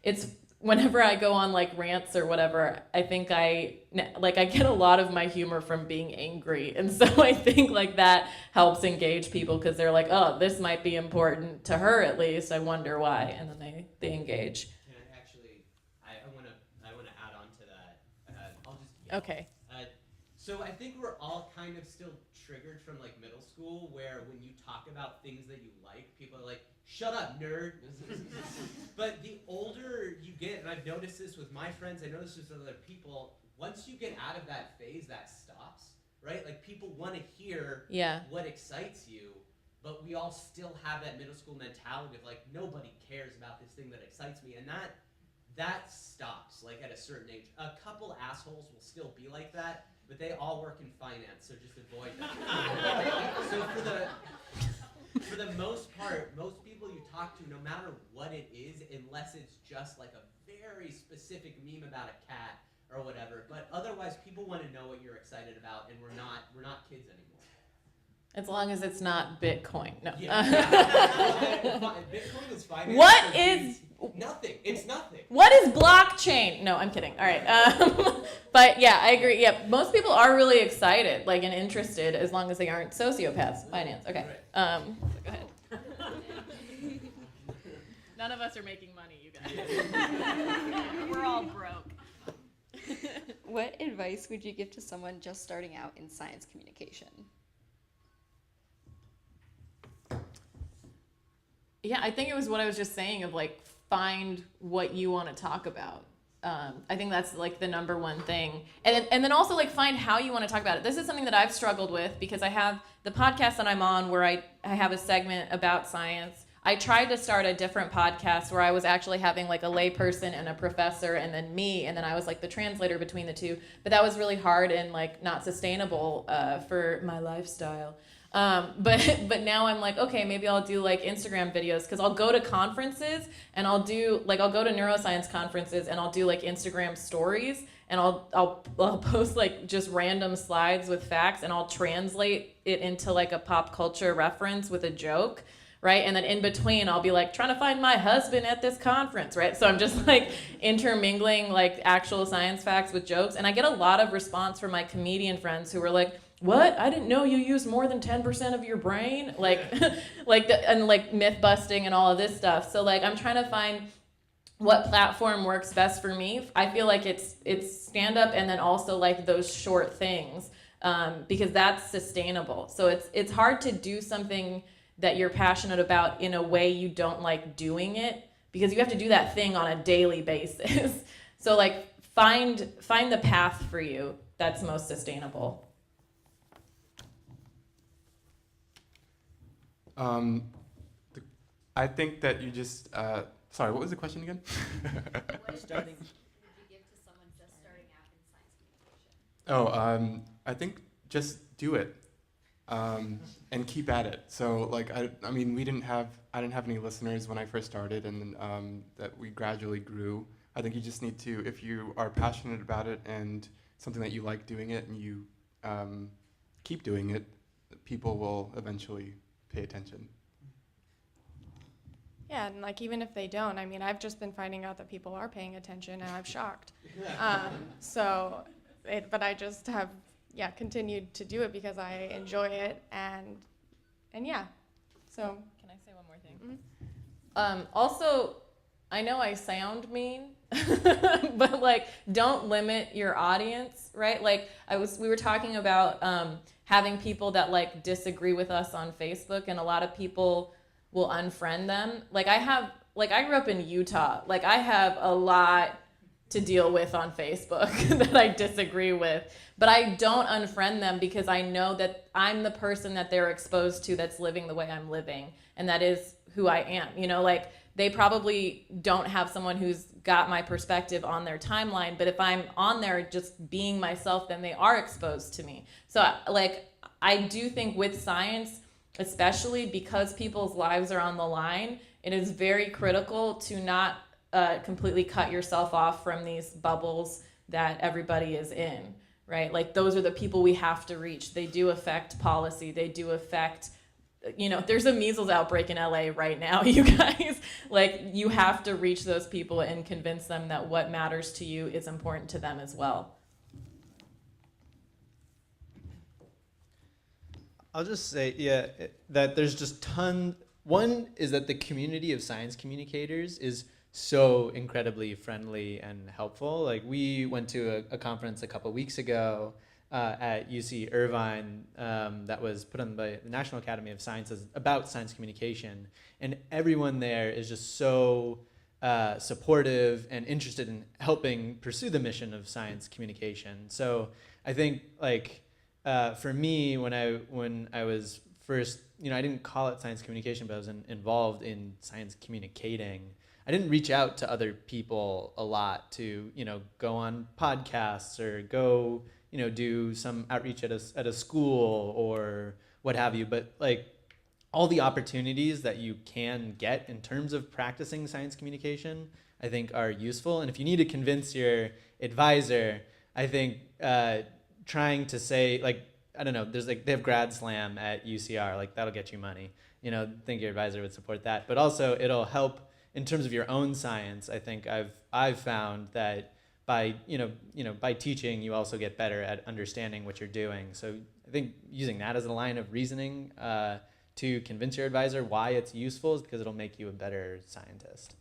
it's whenever I go on like rants or whatever, I think I get a lot of my humor from being angry. And so I think like that helps engage people, because they're like, oh, this might be important to her at least. I wonder why. And then they engage. Can I actually, I want to add on to that. I'll just yell. Okay. So I think we're all kind of still triggered from like middle school, where when you talk about things that you like, people are like, shut up, nerd. But the older you get, and I've noticed this with my friends, I noticed this with other people, once you get out of that phase, that stops, right? Like, people want to hear what excites you, but we all still have that middle school mentality of like, nobody cares about this thing that excites me, and that stops like at a certain age. A couple assholes will still be like that, but they all work in finance, so just avoid that. So for the most part, most people you talk to, no matter what it is, unless it's just like a very specific meme about a cat or whatever, but otherwise people want to know what you're excited about, and we're not kids anymore. As long as it's not Bitcoin. No. Yeah. Bitcoin is finance. What is nothing? It's nothing. What is blockchain? No, I'm kidding. All right. But yeah, I agree. Yeah, most people are really excited, like, and interested, as long as they aren't sociopaths. Finance. Okay. Right. Go ahead. None of us are making money, you guys. We're all broke. What advice would you give to someone just starting out in science communication? Yeah, I think it was what I was just saying of like, find what you want to talk about. I think that's like the number one thing. And then also like find how you want to talk about it. This is something that I've struggled with, because I have the podcast that I'm on where I have a segment about science. I tried to start a different podcast where I was actually having like a layperson and a professor and then me, and then I was like the translator between the two. But that was really hard and like not sustainable for my lifestyle. But now I'm like, okay, maybe I'll do like Instagram videos, because I'll go to conferences and I'll go to neuroscience conferences and I'll do like Instagram stories, and I'll post like just random slides with facts, and I'll translate it into like a pop culture reference with a joke, right? And then in between I'll be like trying to find my husband at this conference, right? So I'm just like intermingling like actual science facts with jokes, and I get a lot of response from my comedian friends who were like, what? I didn't know you used more than 10% of your brain, like and like myth busting and all of this stuff. So like I'm trying to find what platform works best for me. I feel like it's stand up, and then also like those short things, because that's sustainable. So it's hard to do something that you're passionate about in a way you don't like doing it, because you have to do that thing on a daily basis. So like find the path for you that's most sustainable. I think that you just, sorry, what was the question again? Starting. I think just do it, and keep at it. So like, I mean, I didn't have any listeners when I first started, and that we gradually grew. I think you just need to, if you are passionate about it and something that you like doing it, and you keep doing it, people will eventually pay attention. Yeah, and like even if they don't, I mean, I've just been finding out that people are paying attention, and I'm shocked. But I just have, continued to do it because I enjoy it, and yeah. So. Can I say one more thing? Mm-hmm. Also, I know I sound mean, but like, don't limit your audience, right? Like we were talking about having people that like disagree with us on Facebook, and a lot of people will unfriend them. I grew up in Utah. Like I have a lot to deal with on Facebook that I disagree with, but I don't unfriend them because I know that I'm the person that they're exposed to that's living the way I'm living, and that is who I am. You know, like they probably don't have someone who's got my perspective on their timeline, but if I'm on there just being myself, then they are exposed to me. So like I do think with science, especially because people's lives are on the line, it is very critical to not completely cut yourself off from these bubbles that everybody is in, right? Like those are the people we have to reach. They do affect policy. They do affect, there's a measles outbreak in LA right now, you guys. Like you have to reach those people and convince them that what matters to you is important to them as well. I'll just say, that there's just one is that the community of science communicators is so incredibly friendly and helpful. Like we went to a conference a couple weeks ago at UC Irvine that was put on by the National Academy of Sciences about science communication, and everyone there is just so supportive and interested in helping pursue the mission of science communication. So I think like for me, when I was first, I didn't call it science communication, but I was involved in science communicating. I didn't reach out to other people a lot to, go on podcasts or go, do some outreach at a school or what have you. But like all the opportunities that you can get in terms of practicing science communication, I think are useful. And if you need to convince your advisor, I think trying to say, like, I don't know, there's like, they have grad slam at UCR, like that'll get you money. I think your advisor would support that. But also it'll help in terms of your own science. I think I've found that by by teaching, you also get better at understanding what you're doing. So I think using that as a line of reasoning to convince your advisor why it's useful is because it'll make you a better scientist.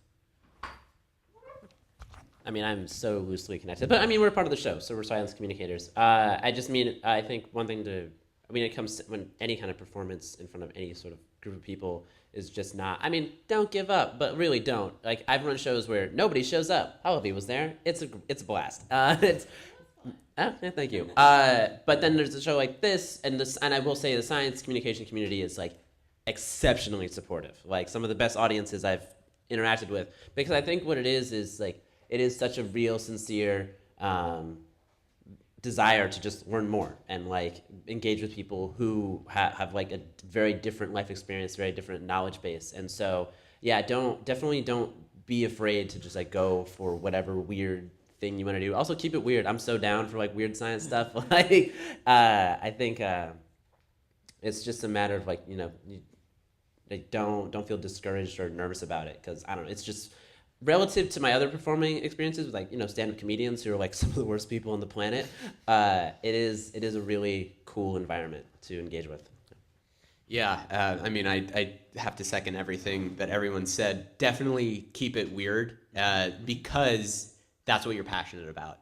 I mean, I'm so loosely connected, but I mean, we're part of the show, so we're science communicators. I think one thing it comes to when any kind of performance in front of any sort of group of people is just not, don't give up, but really don't. Like, I've run shows where nobody shows up. Pallavi was there. It's a blast. Yeah, thank you. But then there's a show like this, and I will say the science communication community is like exceptionally supportive. Like some of the best audiences I've interacted with, because I think what it is like, it is such a real, sincere desire to just learn more and like engage with people who have like a very different life experience, very different knowledge base. And so, yeah, definitely don't be afraid to just like go for whatever weird thing you want to do. Also keep it weird. I'm so down for like weird science stuff. Like, I think it's just a matter of like, you know, like don't feel discouraged or nervous about it. Cause I don't know, it's just relative to my other performing experiences with like, you know, stand-up comedians who are like some of the worst people on the planet. It is a really cool environment to engage with. Yeah, I mean, I have to second everything that everyone said. Definitely keep it weird because that's what you're passionate about.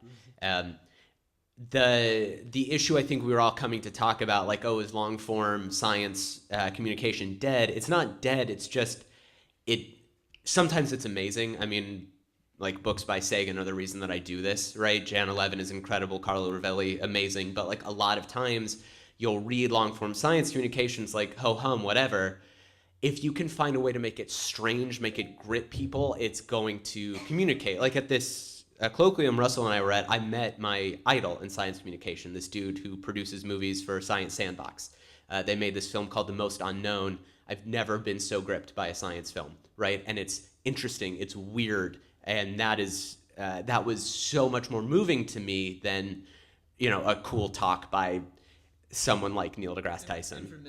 The issue I think we were all coming to talk about, like, oh, is long form science communication dead? It's not dead. It's just sometimes it's amazing. I mean, like books by Sagan are the reason that I do this, right? Jan 11 is incredible. Carlo Rovelli, amazing. But like a lot of times you'll read long form science communications like ho hum, whatever. If you can find a way to make it strange, make it grip people, it's going to communicate. Like at this colloquium Russell and I were at, I met my idol in science communication, this dude who produces movies for Science Sandbox. They made this film called The Most Unknown. I've never been so gripped by a science film, right? And it's interesting, it's weird, and that was so much more moving to me than, you know, a cool talk by someone like Neil deGrasse Tyson.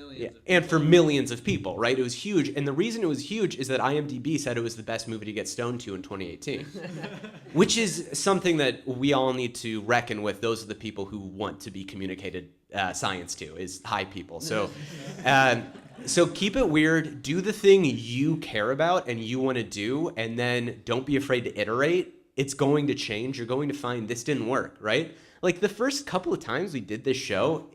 And for millions of people, right? It was huge. And the reason it was huge is that IMDb said it was the best movie to get stoned to in 2018, which is something that we all need to reckon with. Those are the people who want to be communicated science to, is high people. So, so keep it weird, do the thing you care about and you want to do, and then don't be afraid to iterate. It's going to change. You're going to find this didn't work, right? Like the first couple of times we did this show,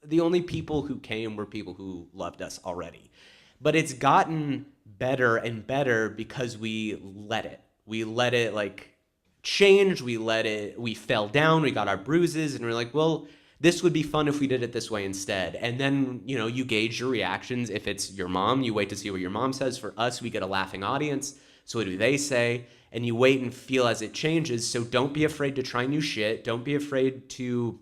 the only people who came were people who loved us already. But it's gotten better and better because we let it. We let it like change. We fell down. We got our bruises and we're like, well, this would be fun if we did it this way instead. And then, you know, you gauge your reactions. If it's your mom, you wait to see what your mom says. For us, we get a laughing audience. So what do they say? And you wait and feel as it changes. So don't be afraid to try new shit. Don't be afraid to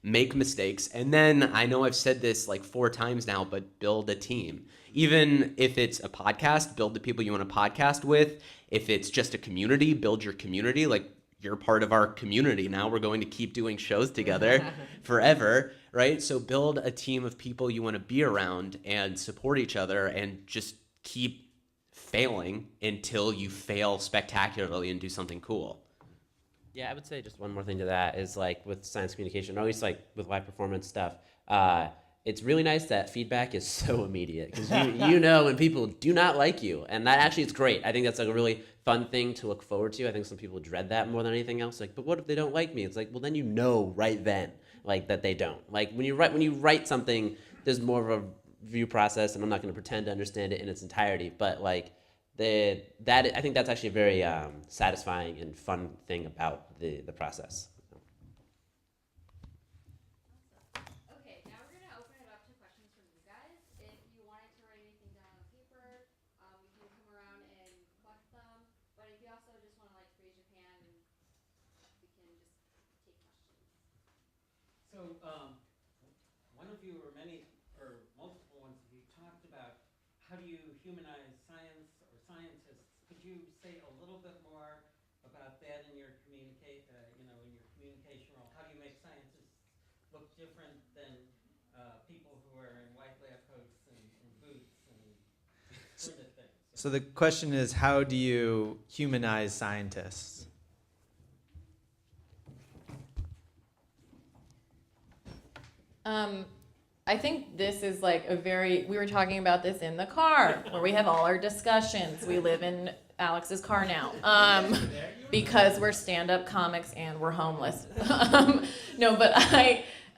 make mistakes. And then, I know I've said this like 4 times now, but build a team. Even if it's a podcast, build the people you want to podcast with. If it's just a community, build your community. Like, you're part of our community now. We're going to keep doing shows together forever, right? So build a team of people you want to be around and support each other and just keep failing until you fail spectacularly and do something cool. Yeah, I would say just one more thing to that is like with science communication, or at least like with live performance stuff, it's really nice that feedback is so immediate because you know when people do not like you, and that actually is great. I think that's like a really fun thing to look forward to. I think some people dread that more than anything else. Like, but what if they don't like me? It's like, well, then you know right then, like that they don't. Like when you write something, there's more of a review process, and I'm not going to pretend to understand it in its entirety, but like I think that's actually a very satisfying and fun thing about the process. Okay, now we're going to open it up to questions from you guys. If you wanted to write anything down on paper, we can come around and collect them. But if you also just want to like raise your hand, and we can just take questions. So, one of you or many or multiple ones of you talked about how do you humanize science or scientists. Could you say a little bit more about that in your in your communication role? How do you make scientists look different than people who are in white lab coats and boots and sort of things? So the question is, how do you humanize scientists? I think this is like we were talking about this in the car where we have all our discussions. We live in Alex's car now because we're stand-up comics and we're homeless. No, but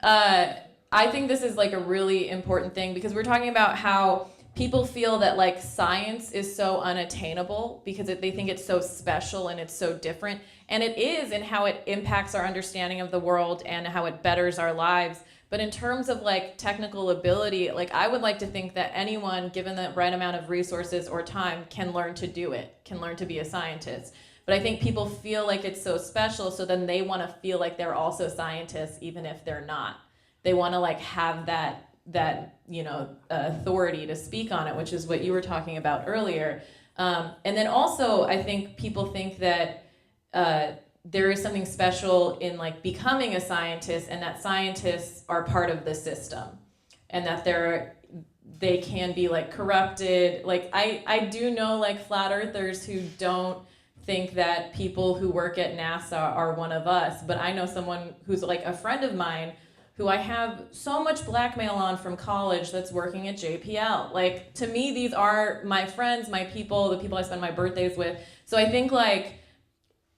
I think this is like a really important thing because we're talking about how people feel that like science is so unattainable because they think it's so special and it's so different. And it is in how it impacts our understanding of the world and how it betters our lives. But in terms of like technical ability, like I would like to think that anyone given the right amount of resources or time can learn to do it, can learn to be a scientist. But But I think people feel like it's so special, so then they want to feel like they're also scientists, even if they're not. They want to like have that authority to speak on it, which is what you were talking about earlier. And then also, I think people think that there is something special in like becoming a scientist, and that scientists are part of the system, and that they can be like corrupted. Like I do know like flat earthers who don't think that people who work at NASA are one of us, but I know someone who's like a friend of mine who I have so much blackmail on from college that's working at JPL. Like, to me, these are my friends, my people, the people I spend my birthdays with. So I think like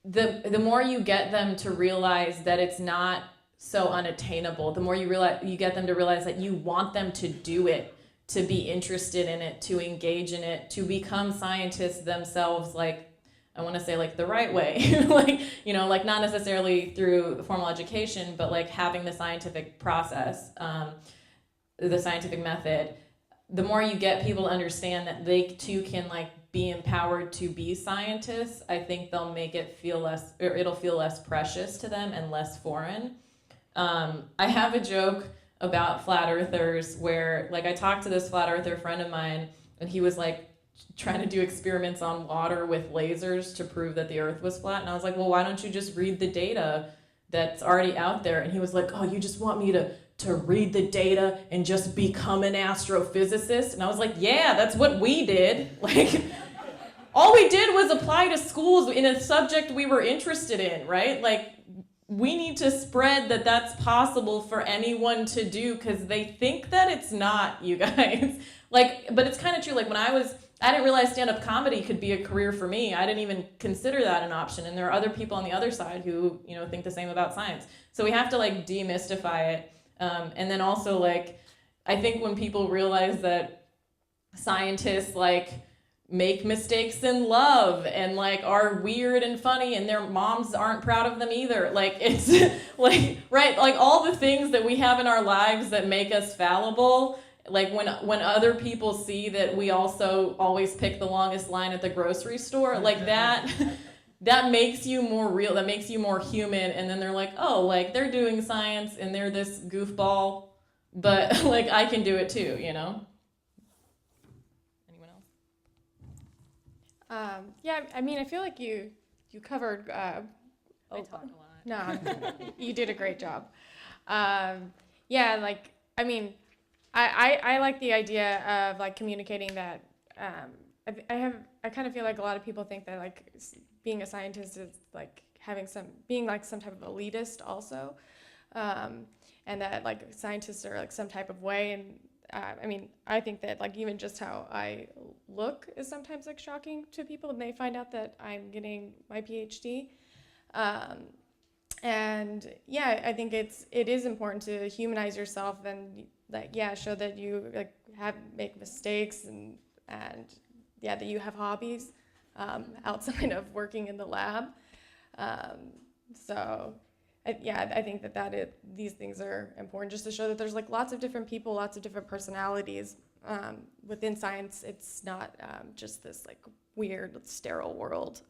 the more you get them to realize that it's not so unattainable, the more you get them to realize that you want them to do it, to be interested in it, to engage in it, to become scientists themselves, like, I want to say like the right way, like not necessarily through the formal education, but like having the scientific process, the scientific method. The more you get people to understand that they too can like be empowered to be scientists, I think they'll make it feel less, or it'll feel less precious to them and less foreign. I have a joke about flat earthers where like I talked to this flat earther friend of mine, and he was like trying to do experiments on water with lasers to prove that the earth was flat. And I was like, well, why don't you just read the data that's already out there? And he was like, oh, you just want me to read the data and just become an astrophysicist? And I was like, yeah, that's what we did. Like, all we did was apply to schools in a subject we were interested in, right? Like, we need to spread that that's possible for anyone to do, because they think that it's not, you guys. Like, but it's kind of true. Like, when I didn't realize stand-up comedy could be a career for me. I didn't even consider that an option. And there are other people on the other side who, think the same about science. So we have to like demystify it. And then also like, I think when people realize that scientists like make mistakes in love and like are weird and funny and their moms aren't proud of them either. Like it's like, right. Like all the things that we have in our lives that make us fallible. Like when other people see that we also always pick the longest line at the grocery store, like that makes you more real, that makes you more human. And then they're like, oh, like they're doing science and they're this goofball, but like I can do it too, Anyone else? Yeah, I mean, I feel like you covered. I talk a lot. No, you did a great job. Yeah, like I mean. I like the idea of like communicating that. I kind of feel like a lot of people think that like being a scientist is like being like some type of elitist also, and that like scientists are like some type of way. And I mean, I think that like even just how I look is sometimes like shocking to people when they find out that I'm getting my PhD. And yeah, I think it is important to humanize yourself and like show that you like make mistakes and yeah, that you have hobbies outside of working in the lab. So I think that these things are important just to show that there's like lots of different people, lots of different personalities within science. It's not just this like weird sterile world.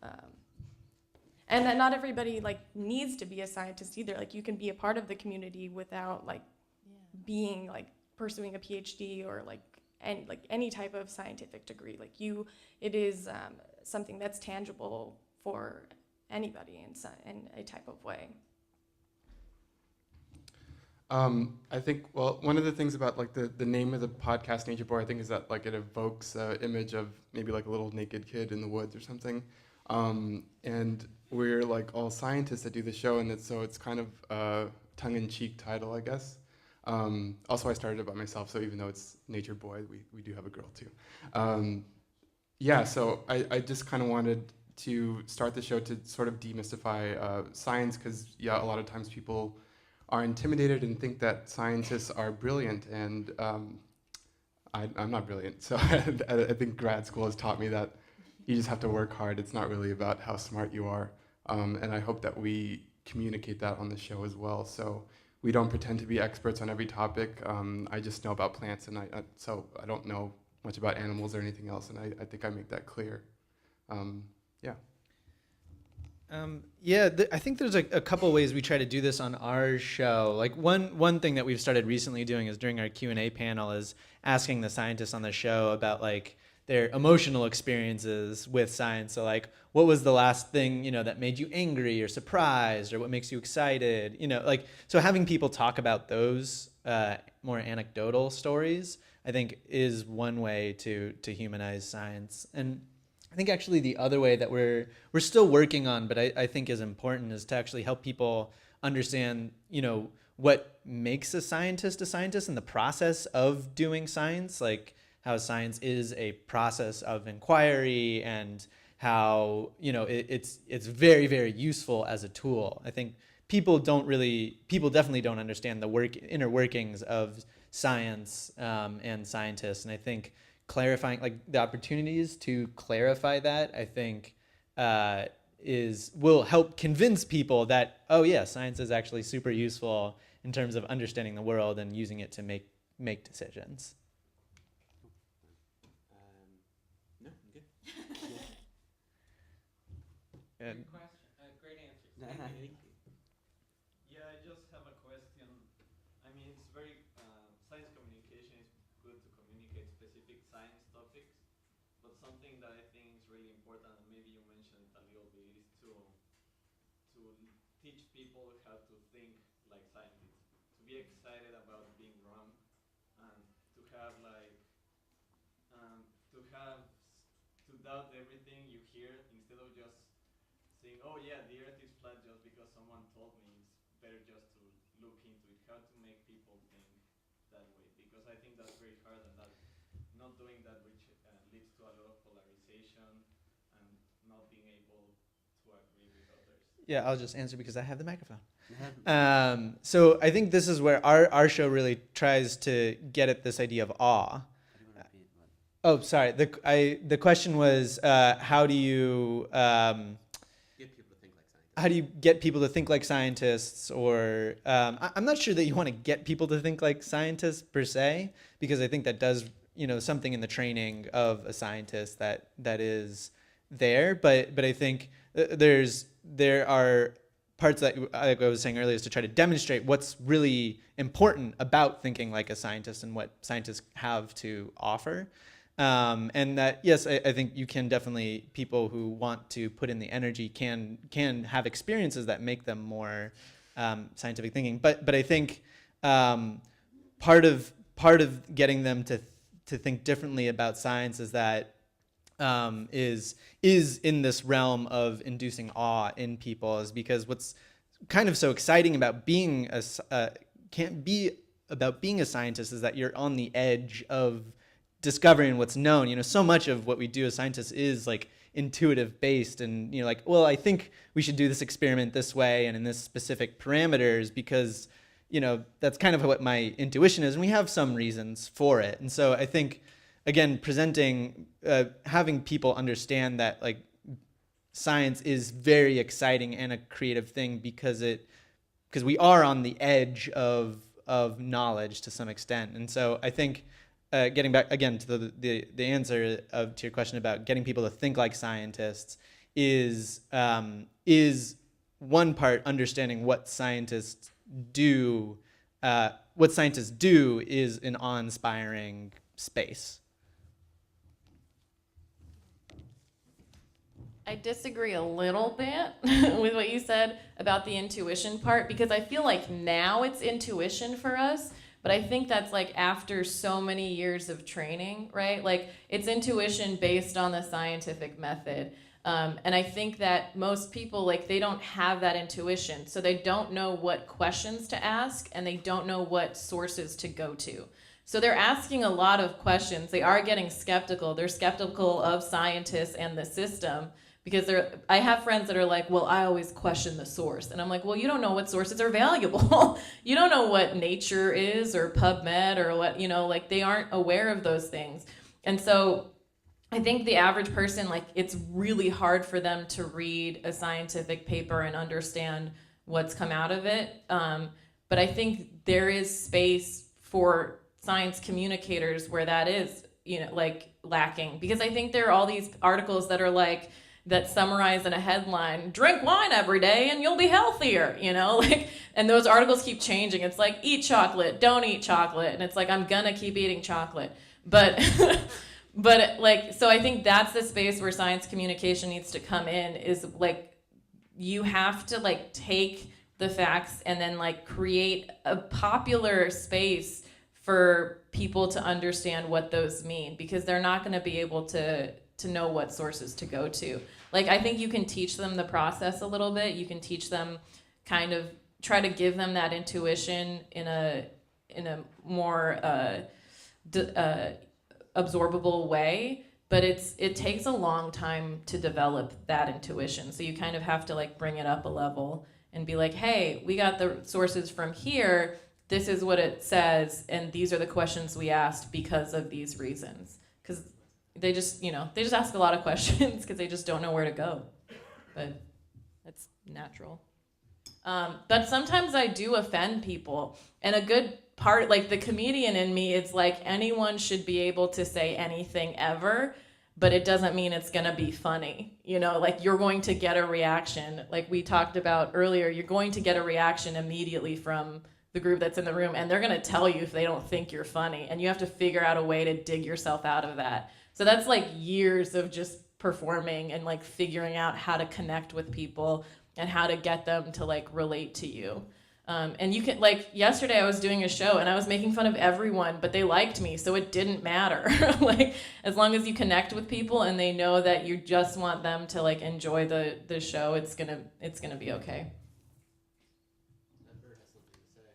And that not everybody like needs to be a scientist either. Like you can be a part of the community without like being like pursuing a PhD or like any type of scientific degree. Like it is something that's tangible for anybody in a type of way. I think, well, one of the things about like the name of the podcast Nature Boy, I think, is that like it evokes an image of maybe like a little naked kid in the woods or something. And we're like all scientists that do the show, and it's kind of a tongue-in-cheek title, I guess. Also, I started it by myself, so even though it's Nature Boy, we do have a girl too. So I just kind of wanted to start the show to sort of demystify science, because a lot of times people are intimidated and think that scientists are brilliant, and I'm not brilliant. So I think grad school has taught me that you just have to work hard. It's not really about how smart you are. And I hope that we communicate that on the show as well. So we don't pretend to be experts on every topic. I just know about plants, and so I don't know much about animals or anything else, and I think I make that clear. I think there's a couple ways we try to do this on our show. Like one thing that we've started recently doing is during our Q&A panel is asking the scientists on the show about like their emotional experiences with science. So like, what was the last thing, that made you angry or surprised, or what makes you excited? Like, so having people talk about those more anecdotal stories, I think, is one way to humanize science. And I think actually the other way that we're still working on, but I think is important, is to actually help people understand, what makes a scientist and the process of doing science, like how science is a process of inquiry and how, it's very, very useful as a tool. I think people definitely don't understand the inner workings of science and scientists. And I think clarifying, like the opportunities to clarify that, I think will help convince people that, oh yeah, science is actually super useful in terms of understanding the world and using it to make decisions. No, I'm good. And Great question. Great answers. Thank you. Yeah, I just have a question. I mean, it's very, science communication is good to communicate specific science topics, but something that I think is really important, and maybe you mentioned a little bit, is to teach people how to think like scientists, to be excited about being wrong, and to have to doubt everything you hear instead of just saying, oh yeah, the earth is flat just because someone told me. It's better just to look into it, how to make people think that way, because I think that's very hard, and that not doing that, which leads to a lot of polarization and not being able to agree with others. yeah, I'll just answer because I have the microphone. So I think this is where our show really tries to get at this idea of awe. Oh, sorry. The question was, how do you get people to think like scientists? Or I'm not sure that you want to get people to think like scientists per se, because I think that does something in the training of a scientist that is there. But I think there are parts that, like I was saying earlier, is to try to demonstrate what's really important about thinking like a scientist and what scientists have to offer. And that, yes, I think you can definitely, people who want to put in the energy can have experiences that make them more scientific thinking. But I think part of getting them to think differently about science is that is in this realm of inducing awe in people, is because what's kind of so exciting about being a scientist is that you're on the edge of discovering what's known. So much of what we do as scientists is like intuitive based, and like, well, I think we should do this experiment this way and in this specific parameters because that's kind of what my intuition is, and we have some reasons for it. And so I think, again, presenting, having people understand that like science is very exciting and a creative thing because we are on the edge of knowledge to some extent. And so I think, getting back again to the answer to your question about getting people to think like scientists is one part understanding what scientists do. What scientists do is an awe-inspiring space. I disagree a little bit with what you said about the intuition part, because I feel like now it's intuition for us, but I think that's like after so many years of training, right? Like it's intuition based on the scientific method. And I think that most people, like, they don't have that intuition, so they don't know what questions to ask and they don't know what sources to go to. So they're asking a lot of questions. They are getting skeptical. They're skeptical of scientists and the system, because I have friends that are like, well, I always question the source. And I'm like, well, you don't know what sources are valuable. You don't know what Nature is or PubMed or what, like they aren't aware of those things. And so I think the average person, like, it's really hard for them to read a scientific paper and understand what's come out of it. But I think there is space for science communicators where that is, like, lacking. Because I think there are all these articles that are like, that summarize in a headline, drink wine every day and you'll be healthier, you know, like, and those articles keep changing. It's like, eat chocolate, don't eat chocolate. And it's like, I'm gonna keep eating chocolate. But, but like, so I think that's the space where science communication needs to come in, is like, you have to like take the facts and then like create a popular space for people to understand what those mean, because they're not gonna be able to know what sources to go to. Like, I think you can teach them the process a little bit. You can teach them, kind of try to give them that intuition in a more absorbable way, but it takes a long time to develop that intuition. So you kind of have to like bring it up a level and be like, hey, we got the sources from here, this is what it says, and these are the questions we asked because of these reasons. Because they just ask a lot of questions because they just don't know where to go. But it's natural. But sometimes I do offend people. And a good part, like the comedian in me, it's like anyone should be able to say anything ever, but it doesn't mean it's gonna be funny. You know, like you're going to get a reaction. Like we talked about earlier, you're going to get a reaction immediately from the group that's in the room, and they're gonna tell you if they don't think you're funny. And you have to figure out a way to dig yourself out of that. So that's like years of just performing and like figuring out how to connect with people and how to get them to like relate to you. And you can, like yesterday I was doing a show and I was making fun of everyone, but they liked me, so it didn't matter. Like as long as you connect with people and they know that you just want them to like enjoy the show, it's gonna be okay.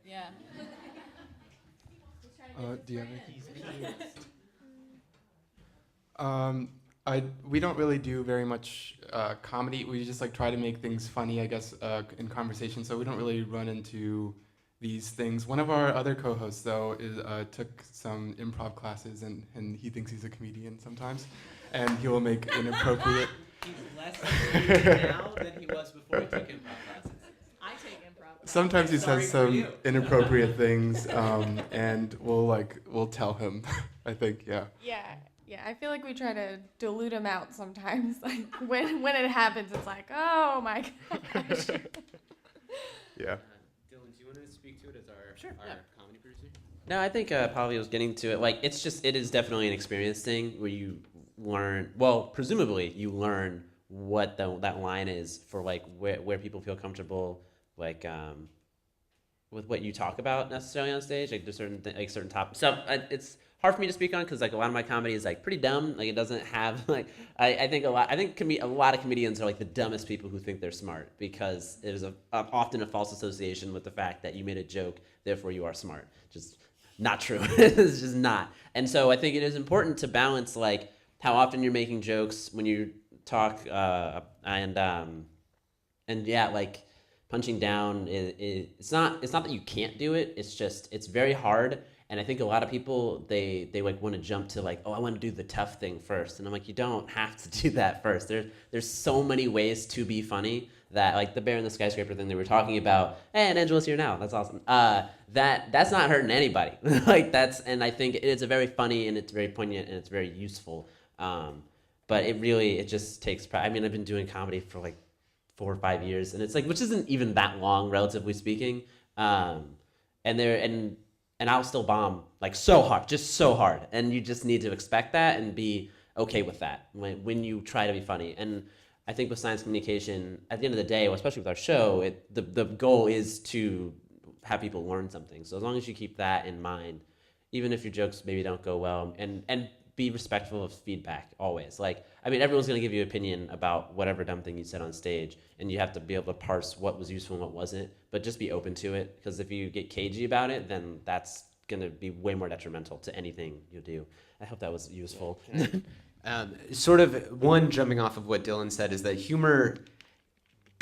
Yeah. Do you have anything? We don't really do very much comedy. We just like try to make things funny, I guess, in conversation. So we don't really run into these things. One of our other co-hosts, though, took some improv classes, and he thinks he's a comedian sometimes, and he will make inappropriate. He's less comedian now than he was before he took improv classes. I take improv classes. Sometimes he says some inappropriate things, and we'll tell him. I think, yeah. Yeah, I feel like we try to dilute them out sometimes. Like when it happens, it's like, oh my gosh. Yeah. Dylan, do you want to speak to it as our comedy producer? No, I think Pallavi was getting to it. Like, it is definitely an experience thing where you learn, well, presumably you learn what that line is for like where people feel comfortable, like with what you talk about necessarily on stage. Like there's certain topics. So it's hard for me to speak on because like a lot of my comedy is like pretty dumb. Like it doesn't have like I think a lot of comedians are like the dumbest people who think they're smart, because there's often a false association with the fact that you made a joke, therefore you are smart. Just not true. It's just not. And so I think it is important to balance like how often you're making jokes when you talk and yeah, like punching down it's not that you can't do it. It's just it's very hard. And I think a lot of people, they like want to jump to like, oh, I want to do the tough thing first. And I'm like, you don't have to do that first. There's so many ways to be funny that like the bear in the skyscraper thing they were talking about, hey, and Angela's here now. That's awesome. That's not hurting anybody. Like and I think it's a very funny and it's very poignant and it's very useful. But it just takes, I mean, I've been doing comedy for like 4 or 5 years, and it's like, which isn't even that long, relatively speaking. And I'll still bomb like so hard, just so hard. And you just need to expect that and be okay with that when you try to be funny. And I think with science communication, at the end of the day, especially with our show, the goal is to have people learn something. So as long as you keep that in mind, even if your jokes maybe don't go well, and be respectful of feedback always. Like, I mean, everyone's going to give you an opinion about whatever dumb thing you said on stage, and you have to be able to parse what was useful and what wasn't, but just be open to it, because if you get cagey about it, then that's going to be way more detrimental to anything you do. I hope that was useful. Sort of one jumping off of what Dylan said is that humor,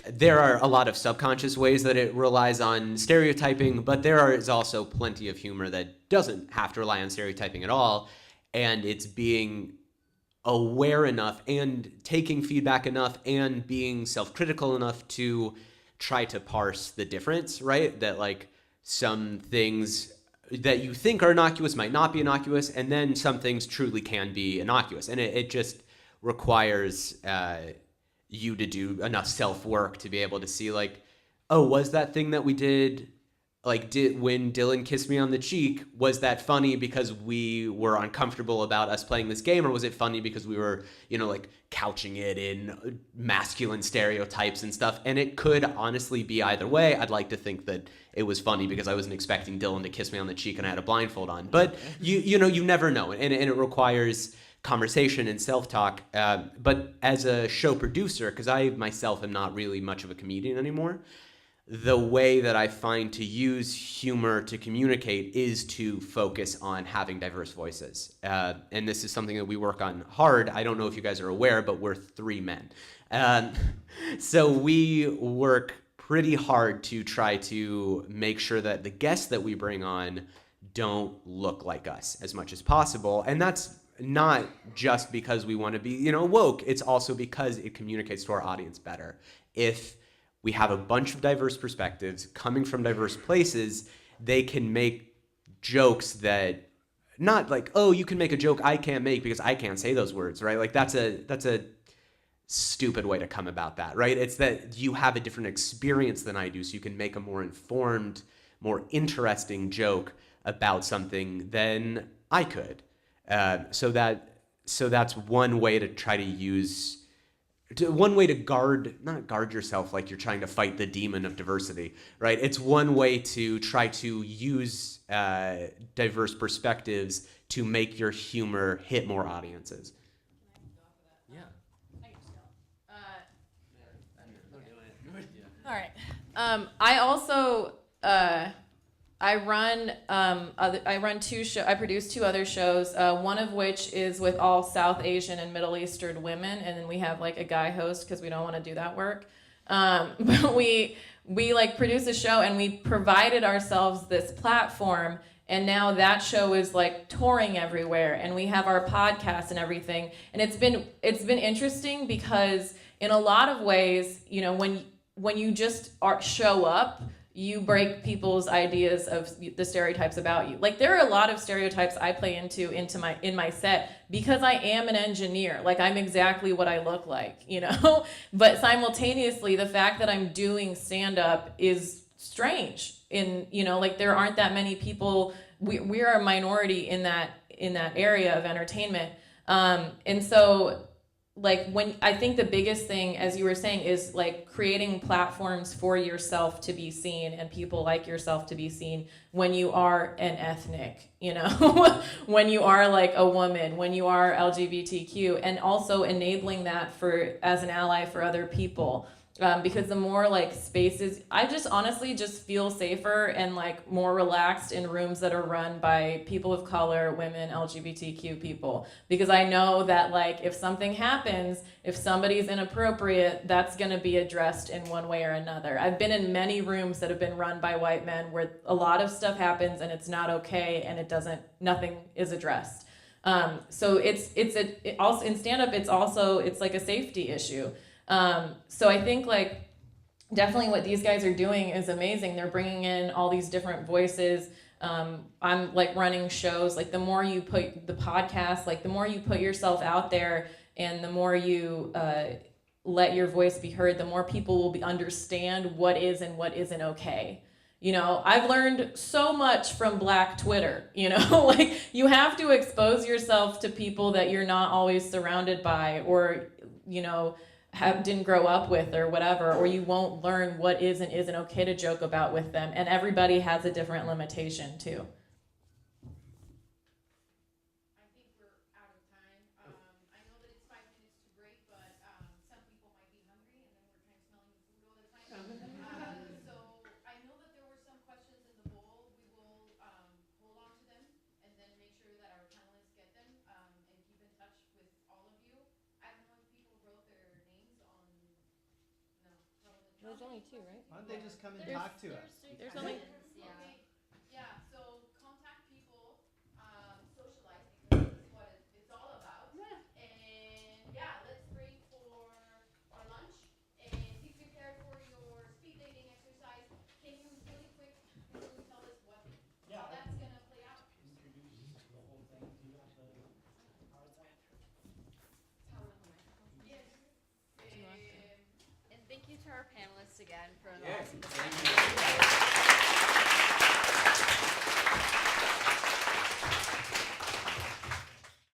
there are a lot of subconscious ways that it relies on stereotyping, but there is also plenty of humor that doesn't have to rely on stereotyping at all. And it's being aware enough and taking feedback enough and being self-critical enough to try to parse the difference, right? That like some things that you think are innocuous might not be innocuous, and then some things truly can be innocuous. And it just requires you to do enough self-work to be able to see like, oh, was that thing that we did, like did when Dylan kissed me on the cheek, was that funny because we were uncomfortable about us playing this game, or was it funny because we were, you know, like couching it in masculine stereotypes and stuff? And it could honestly be either way. I'd like to think that it was funny because I wasn't expecting Dylan to kiss me on the cheek and I had a blindfold on. But you know, you never know, and it requires conversation and self-talk. But as a show producer, because I myself am not really much of a comedian anymore, the way that I find to use humor to communicate is to focus on having diverse voices. And this is something that we work on hard. I don't know if you guys are aware, but we're 3 men. So we work pretty hard to try to make sure that the guests that we bring on don't look like us as much as possible. And that's not just because we want to be, you know, woke. It's also because it communicates to our audience better. If we have a bunch of diverse perspectives coming from diverse places, they can make jokes that, not like, oh, you can make a joke I can't make because I can't say those words, right? Like that's a stupid way to come about that, right? It's that you have a different experience than I do, so you can make a more informed, more interesting joke about something than I could. So that's one way to try to use. One way to not guard yourself like you're trying to fight the demon of diversity, right? It's one way to try to use diverse perspectives to make your humor hit more audiences. Yeah. All right. I also I run 2 shows. I produce 2 other shows. One of which is with all South Asian and Middle Eastern women, and then we have like a guy host because we don't want to do that work. But we like produce a show, and we provided ourselves this platform, and now that show is like touring everywhere, and we have our podcast and everything. And it's been interesting because in a lot of ways, you know, when you just show up, you break people's ideas of the stereotypes about you. Like there are a lot of stereotypes I play in my set because I am an engineer. Like I'm exactly what I look like, you know? But simultaneously, the fact that I'm doing stand-up is strange. You know, like there aren't that many people. We are a minority in that area of entertainment. And so like when I think the biggest thing, as you were saying, is like creating platforms for yourself to be seen and people like yourself to be seen when you are an ethnic, you know, when you are like a woman, when you are LGBTQ, and also enabling that as an ally for other people. Because the more like spaces, I just honestly just feel safer and like more relaxed in rooms that are run by people of color, women, LGBTQ people. Because I know that like if something happens, if somebody's inappropriate, that's gonna be addressed in one way or another. I've been in many rooms that have been run by white men where a lot of stuff happens and it's not okay and nothing is addressed. So it also in stand-up it's like a safety issue. So I think like definitely what these guys are doing is amazing. They're bringing in all these different voices. I'm like running shows, like the more you put the podcast, like the more you put yourself out there and the more you let your voice be heard, the more people will understand what is and what isn't okay. You know, I've learned so much from Black Twitter, you know, like you have to expose yourself to people that you're not always surrounded by or, you know, didn't grow up with or whatever, or you won't learn what is and isn't okay to joke about with them. And everybody has a different limitation too. I think we're out of time. I know that it's 5 minutes to break, but some people might be hungry and then we're kind of smelling the food all the time. So I know that there were some questions in the bowl. We will hold on to them and then make sure that our panelists get them and keep in touch with all of you. I don't know if people wrote their names on. No, probably not. There's only 2, right? Why don't they just come and talk to us? There's only Yeah. Okay. Yeah. So contact people, socialize because this is what it's all about. Yeah. And yeah, let's break for our lunch and be prepared for your speed dating exercise. Can you really quick tell us how that's gonna play out? Introduce the whole thing. Do you have the PowerPoint? Yes. to our panelists again for the awesome discussion.